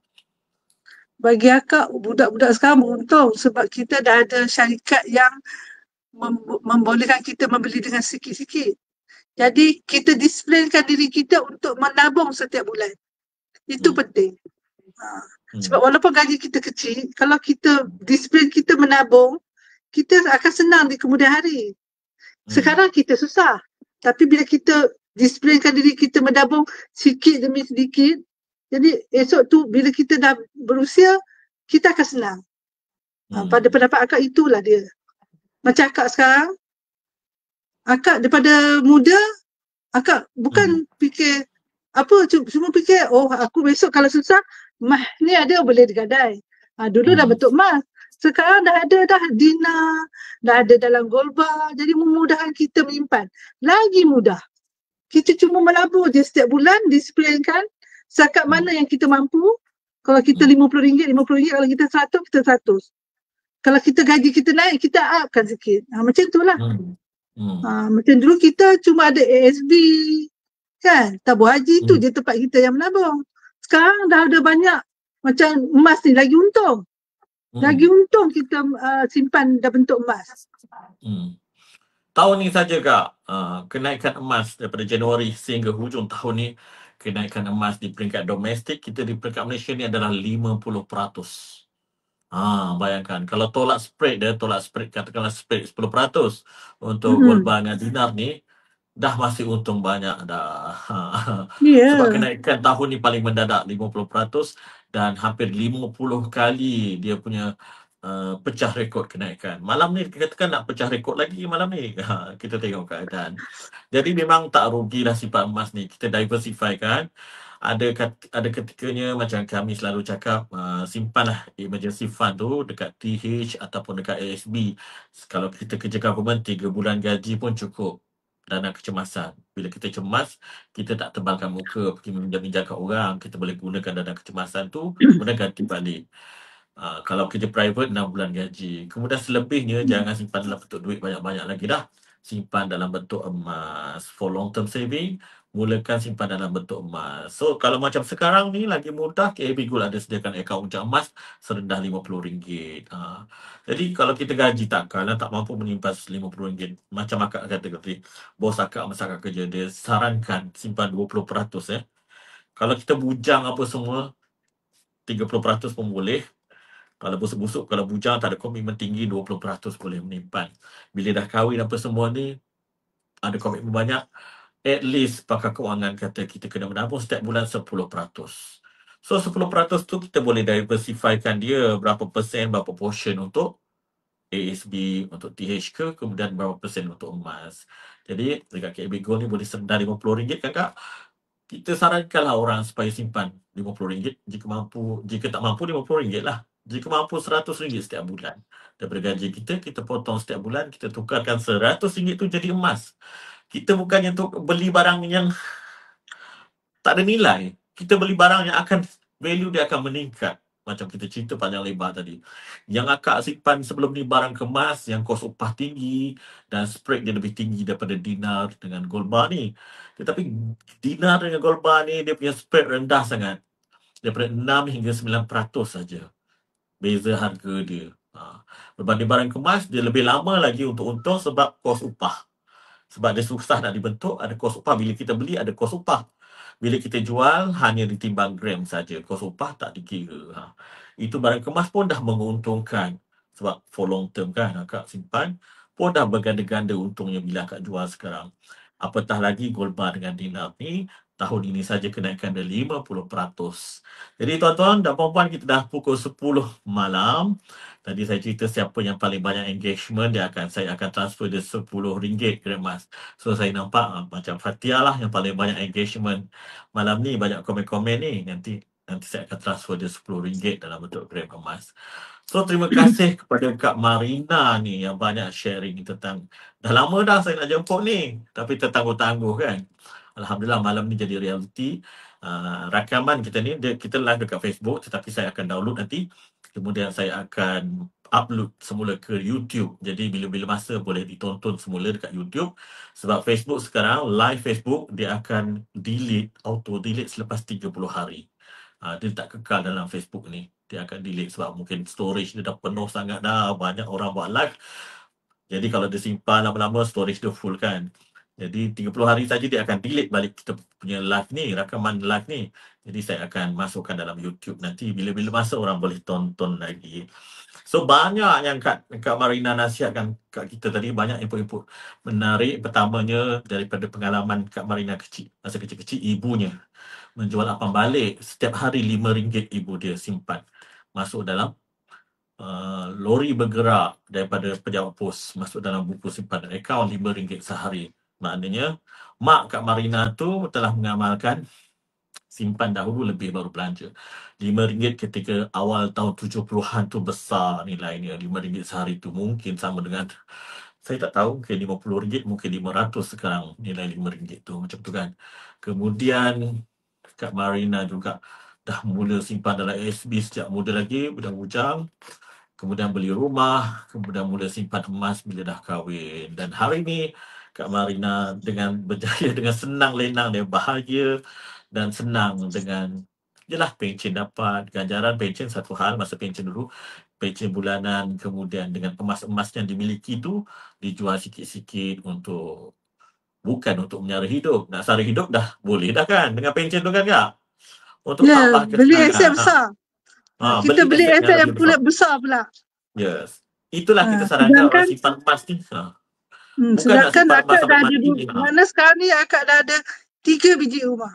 Bagi akak, budak-budak sekarang beruntung sebab kita dah ada syarikat yang membolehkan kita membeli dengan sikit-sikit. Jadi kita displaykan diri kita untuk menabung setiap bulan. Itu penting. Sebab walaupun gaji kita kecil, kalau kita display kita menabung, kita akan senang di kemudian hari. Sekarang kita susah. Tapi bila kita displaykan diri kita menabung sikit demi sedikit, jadi esok tu bila kita dah berusia, kita akan senang. Pada pendapat akak itulah dia. Macam akak sekarang, akak daripada muda, akak bukan fikir apa, cuma fikir, oh aku besok kalau susah, mah ni ada boleh digadai. Dulu dah bentuk emas. Sekarang dah ada dah dinar, dah ada dalam gold bar, jadi memudahkan kita menyimpan. Lagi mudah. Kita cuma melabur je setiap bulan, displaykan zakat mana yang kita mampu. Kalau kita RM50, RM50, kalau kita 100, kita 100. Kalau kita gaji kita naik, kita upkan sikit. Macam itulah. Macam dulu kita cuma ada ASB, kan? Tabung haji tu je tempat kita yang menabung. Sekarang dah ada banyak. Macam emas ni lagi untung. Lagi untung kita simpan dah bentuk emas. Tahun ni saja Kak, kenaikan emas daripada Januari sehingga hujung tahun ni, kenaikan emas di peringkat domestik kita di peringkat Malaysia ni adalah 50%. Bayangkan, kalau tolak spread katakanlah spread 10% untuk gold bar dengan dinar ni, dah masih untung banyak dah. Sebab kenaikan tahun ni paling mendadak 50% dan hampir 50 kali dia punya pecah rekod kenaikan. Malam ni katakan nak pecah rekod lagi malam ni. Kita tengok keadaan. Jadi memang tak rugilah simpan emas ni. Kita diversify kan. Ada ketikanya macam kami selalu cakap, simpanlah emergency fund tu dekat TH ataupun dekat ASB. Kalau kita kerja government 3 bulan gaji pun cukup. Dana kecemasan. Bila kita cemas, kita tak tebalkan muka pergi minjam-minjam kat orang. Kita boleh gunakan dana kecemasan tu, kemudian ganti balik. Kalau kerja private 6 bulan gaji. Kemudian selebihnya jangan simpan dalam bentuk duit banyak-banyak lagi dah. Simpan dalam bentuk emas. For long term saving, mulakan simpan dalam bentuk emas. So kalau macam sekarang ni lagi mudah, KAB Gold ada sediakan akaun unjak emas serendah RM50. Jadi kalau kita gaji tak mampu menyimpan RM50. Macam akak kata tadi, bos akak masa akak kerja, dia sarankan simpan 20%. Kalau kita bujang apa semua, 30% pun boleh. Kalau busuk-busuk, kalau bujang tak ada komitmen tinggi, 20% boleh menyimpan. Bila dah kahwin apa semua ni, ada komitmen banyak, at least pakar kewangan kata kita kena menabung setiap bulan 10%. So 10% tu kita boleh diversifykan dia berapa persen, berapa portion untuk ASB, untuk THK, kemudian berapa persen untuk emas. Jadi dekat KAB Gold ni boleh serendah RM50 kan Kak? kita sarankanlah orang supaya simpan RM50 jika mampu, jika tak mampu RM50 lah. Jika mampu RM100 setiap bulan. Daripada gaji kita potong setiap bulan, kita tukarkan RM100 tu jadi emas. Kita bukannya untuk beli barang yang tak ada nilai. Kita beli barang yang akan, value dia akan meningkat. Macam kita cerita panjang lebar tadi. Yang akak simpan sebelum ni barang kemas yang kos upah tinggi dan spread dia lebih tinggi daripada dinar dengan gold bar ni. Tetapi dinar dengan gold bar ni dia punya spread rendah sangat. Daripada 6 hingga 9% saja. Beza harga dia. Berbanding barang kemas, dia lebih lama lagi untuk untung sebab kos upah. Sebab dia susah nak dibentuk, ada kos upah. Bila kita beli, ada kos upah. Bila kita jual, hanya ditimbang gram saja. Kos upah tak dikira. Itu barang kemas pun dah menguntungkan. Sebab for long term kan, akak simpan pun dah berganda-ganda untungnya bila akak jual sekarang. Apatah lagi gold bar dengan dinar ni, tahun ini saja kenaikan dia 50%. Jadi tuan-tuan dan puan-puan, kita dah pukul 10 malam. Tadi saya cerita siapa yang paling banyak engagement, saya akan transfer dia RM10 Grab Emas. So saya nampak macam Fatia lah yang paling banyak engagement malam ni, banyak komen-komen ni. Nanti saya akan transfer dia RM10 dalam bentuk Grab Emas. So terima kasih kepada Kak Marina ni yang banyak sharing tentang, dah lama dah saya nak jemput ni, tapi tertangguh-tangguh kan. Alhamdulillah malam ni jadi realiti. Rakaman kita ni, kita live dekat Facebook, tetapi saya akan download nanti. Kemudian saya akan upload semula ke YouTube. Jadi bila-bila masa boleh ditonton semula dekat YouTube. Sebab Facebook sekarang, live Facebook, dia akan auto delete selepas 30 hari. Dia tak kekal dalam Facebook ni. Dia akan delete sebab mungkin storage dia dah penuh sangat dah. Banyak orang buat live. Jadi kalau dia simpan lama-lama, storage dia full kan. Jadi 30 hari saja dia akan delete balik kita punya live ni, rakaman live ni. Jadi saya akan masukkan dalam YouTube nanti. Bila-bila masa orang boleh tonton lagi. So banyak yang Kak Marina nasihatkan kat kita tadi, banyak input-input menarik. Pertamanya daripada pengalaman Kak Marina kecil. Masa kecil-kecil ibunya menjual apam balik. Setiap hari RM5 ibu dia simpan. Masuk dalam lori bergerak daripada pejabat pos, masuk dalam buku simpanan akaun RM5 sehari. Maknanya mak Kak Marina tu telah mengamalkan simpan dahulu lebih baru belanja. RM5 ketika awal tahun 70-an tu besar nilainya. RM5 sehari tu mungkin sama dengan, saya tak tahu, mungkin RM50, mungkin RM500 sekarang nilai RM5 tu, macam tu kan. Kemudian Kak Marina juga dah mula simpan dalam ASB sejak muda lagi, budak bujang. Kemudian beli rumah, kemudian mula simpan emas bila dah kahwin. Dan hari ni Kak Marina dengan berjaya, dengan senang lenang, dia bahagia dan senang dengan, yelah, pencen dapat, ganjaran pencen satu hal, masa pencen dulu, pencen bulanan, kemudian dengan emas-emas yang dimiliki tu, dijual sikit-sikit untuk, bukan untuk menyara hidup. Nak sara hidup dah boleh dah kan, dengan pencen tu kan Kak? Untuk tambah beli aset besar. Kita beli aset yang besar pula. Yes. Itulah kita sarankan orang simpan emas ni. Sedangkan akak dah ada, mana sekarang ni akak dah ada 3 biji rumah.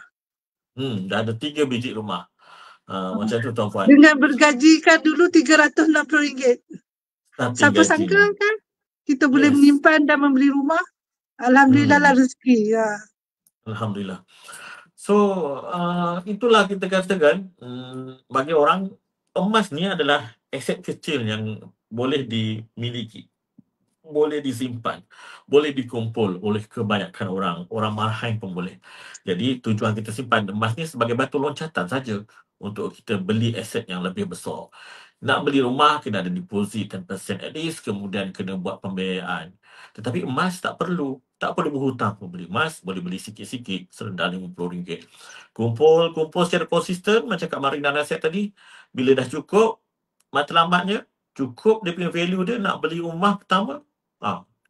Dah ada 3 biji rumah. Macam tu tuan-puan. Dengan bergajikan dulu RM360. Siapa sangka kan kita boleh menyimpan dan membeli rumah. Alhamdulillah lah rezeki. Alhamdulillah. So itulah kita katakan, bagi orang, emas ni adalah aset kecil yang boleh dimiliki, boleh disimpan, boleh dikumpul oleh kebanyakan orang. Orang marhain pun boleh. Jadi tujuan kita simpan emas ni sebagai batu loncatan saja untuk kita beli aset yang lebih besar. Nak beli rumah kena ada deposit 10% at least, kemudian kena buat pembiayaan. Tetapi emas tak perlu berhutang pun beli emas, boleh beli sikit-sikit serendah RM50. Kumpul secara konsisten macam Kak Marina nasihat tadi. Bila dah cukup, matlamatnya cukup dia punya value dia, nak beli rumah pertama,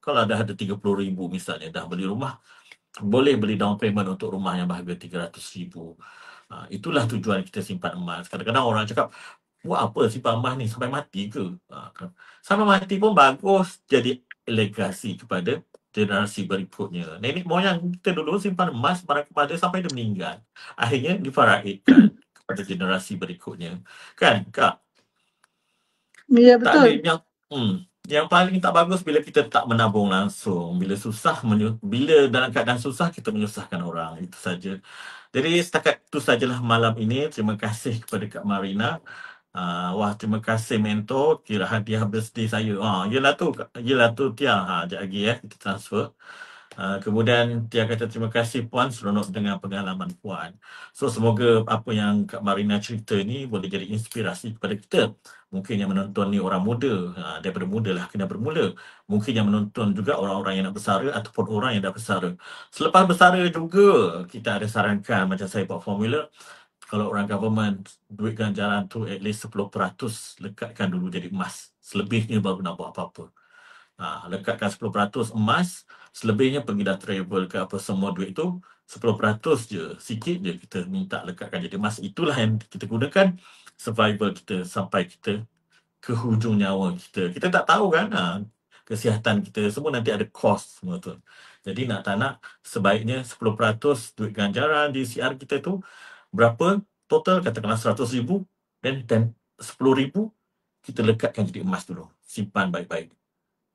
kalau dah ada RM30,000 misalnya, dah beli rumah, boleh beli down payment untuk rumah yang berharga RM300,000. Itulah tujuan kita simpan emas. Kadang-kadang orang cakap, buat apa simpan emas ni, sampai mati ke? Sampai mati pun bagus, jadi legasi kepada generasi berikutnya. Nenek moyang kita dulu simpan emas barang kepada sampai dia meninggal. Akhirnya difaraidkan kepada generasi berikutnya. Kan Kak? Ya betul. Tak ada yang, Yang paling tak bagus bila kita tak menabung langsung. Bila bila dalam keadaan susah kita menyusahkan orang. Itu saja. Jadi setakat itu sajalah malam ini. Terima kasih kepada Kak Marina. Wah, terima kasih mentor. Kira hadiah birthday saya. Yelah tu Tia. Sekejap lagi kita transfer. Kemudian Tia kata terima kasih Puan, seronok dengan pengalaman Puan. So semoga apa yang Kak Marina cerita ni boleh jadi inspirasi kepada kita. Mungkin yang menonton ni orang muda, daripada muda lah kena bermula. Mungkin yang menonton juga orang-orang yang nak bersara ataupun orang yang dah bersara. Selepas bersara juga kita ada sarankan macam saya buat formula. Kalau orang government duit ganjaran tu at least 10% lekatkan dulu jadi emas. Selebihnya baru nak buat apa-apa. Lekatkan 10% emas, selebihnya pergi dah travel ke apa semua duit tu 10% je, sikit je kita minta lekatkan jadi emas. Itulah yang kita gunakan survival kita sampai kita ke hujung nyawa kita. Kita tak tahu kan kesihatan kita semua nanti ada cost semua tu. Jadi nak tak nak sebaiknya 10% duit ganjaran di CR kita tu berapa total, katakanlah 100,000 dan 10,000 kita lekatkan jadi emas dulu. Simpan baik-baik.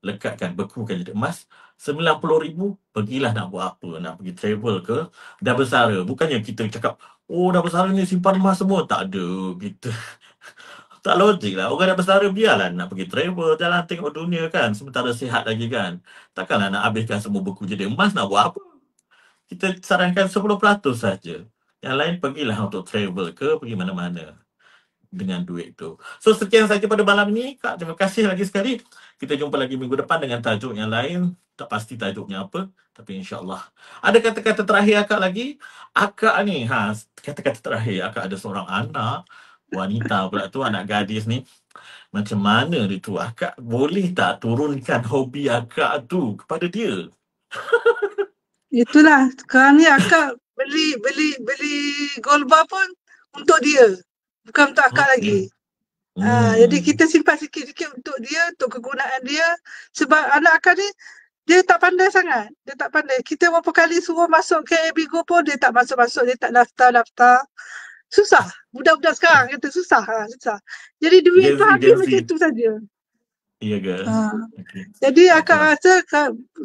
Lekatkan, bekukan jadi emas. 90,000 pergilah nak buat apa, nak pergi travel ke, dah bersara. Bukannya kita cakap, dah bersara ni simpan emas semua. Tak ada, kita tak logik lah. Orang dah bersara biarlah nak pergi travel, jalan tengok dunia kan, sementara sihat lagi kan. Takkanlah nak habiskan semua beku jadi emas, nak buat apa. Kita sarankan 10% saja. Yang lain pergilah untuk travel ke, pergi mana-mana dengan duit tu. So sekian saja pada malam ni Kak, terima kasih lagi sekali. Kita jumpa lagi minggu depan dengan tajuk yang lain. Tak pasti tajuknya apa, tapi insyaAllah. Ada kata-kata terakhir Akak lagi? Akak ni, kata-kata terakhir, Akak ada seorang anak, wanita pula tu, anak gadis ni. Macam mana dia tu? Akak boleh tak turunkan hobi Akak tu kepada dia? Itulah, sekarang ni Akak beli gold bar pun untuk dia. Bukan untuk Akak lagi. Jadi kita simpan sikit-sikit untuk dia, untuk kegunaan dia. Sebab anak Akak ni, dia tak pandai sangat. Dia tak pandai. Kita berapa kali suruh masuk ke Bigo pun, dia tak masuk-masuk. Dia tak daftar-daftar. Susah. Budak-budak sekarang kata susah. Susah. Jadi duit tu habis macam tu saja. Iya ke? Okay. Jadi Akak rasa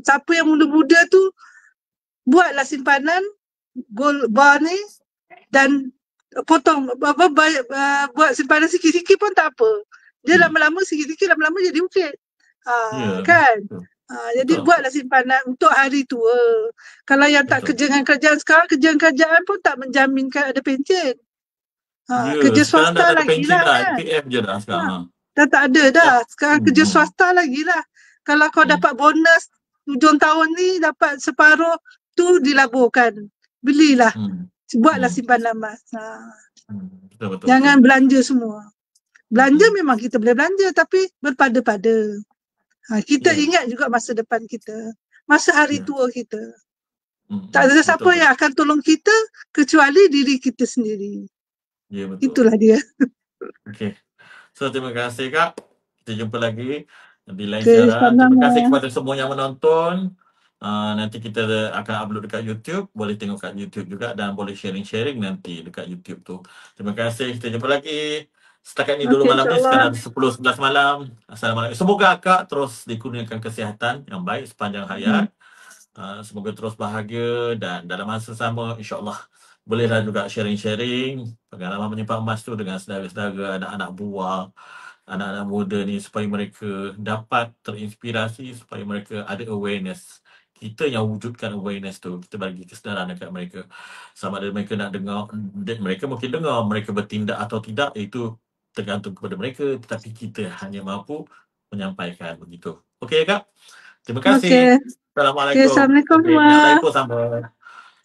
siapa yang muda-muda tu, buatlah simpanan gold bar ni dan potong buat simpanan sikit-sikit pun tak apa. Dia lama-lama sikit-sikit lama-lama jadi bukit. Kan? Jadi buatlah simpanan untuk hari tua. Kalau yang tak kerja dengan kerjaan sekarang, kerjaan pun tak menjaminkan ada pencen. Kerja swasta lagi lah kan. PF je dah sekarang. Dah tak ada dah. Sekarang kerja swasta lagi lah. Kalau kau dapat bonus hujung tahun ni dapat separuh tu dilaburkan. Belilah. Buatlah simpanan emas. Betul. Jangan belanja semua. Belanja memang kita boleh belanja tapi berpada-pada. Kita ingat juga masa depan kita. Masa hari tua kita. Tak ada siapa yang akan tolong kita kecuali diri kita sendiri. Ya, betul. Itulah dia. Okay. So terima kasih Kak. Kita jumpa lagi di lain siaran. Terima kasih kepada semua yang menonton. Nanti kita akan upload dekat YouTube. Boleh tengok kat YouTube juga dan boleh sharing-sharing nanti dekat YouTube tu. Terima kasih. Kita jumpa lagi. Setakat ni dulu malam ni. Sekarang 10-11 malam. Assalamualaikum. Semoga Kak terus dikurniakan kesihatan yang baik sepanjang hayat. Semoga terus bahagia dan dalam masa sama insyaAllah bolehlah juga sharing-sharing pengalaman menyimpan emas tu dengan saudara-saudara, anak-anak buah, anak-anak muda ni supaya mereka dapat terinspirasi, supaya mereka ada awareness. Kita yang wujudkan awareness tu, kita bagi kesedaran dekat mereka. Sama ada mereka nak dengar, mereka mungkin dengar, mereka bertindak atau tidak, itu tergantung kepada mereka, tetapi kita hanya mampu menyampaikan begitu. Okey Kak? Terima kasih. Assalamualaikum. Assalamualaikum.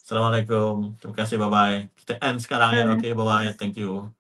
Assalamualaikum. Terima kasih, bye-bye. Kita end sekarang ya. Okey, bye-bye. Thank you.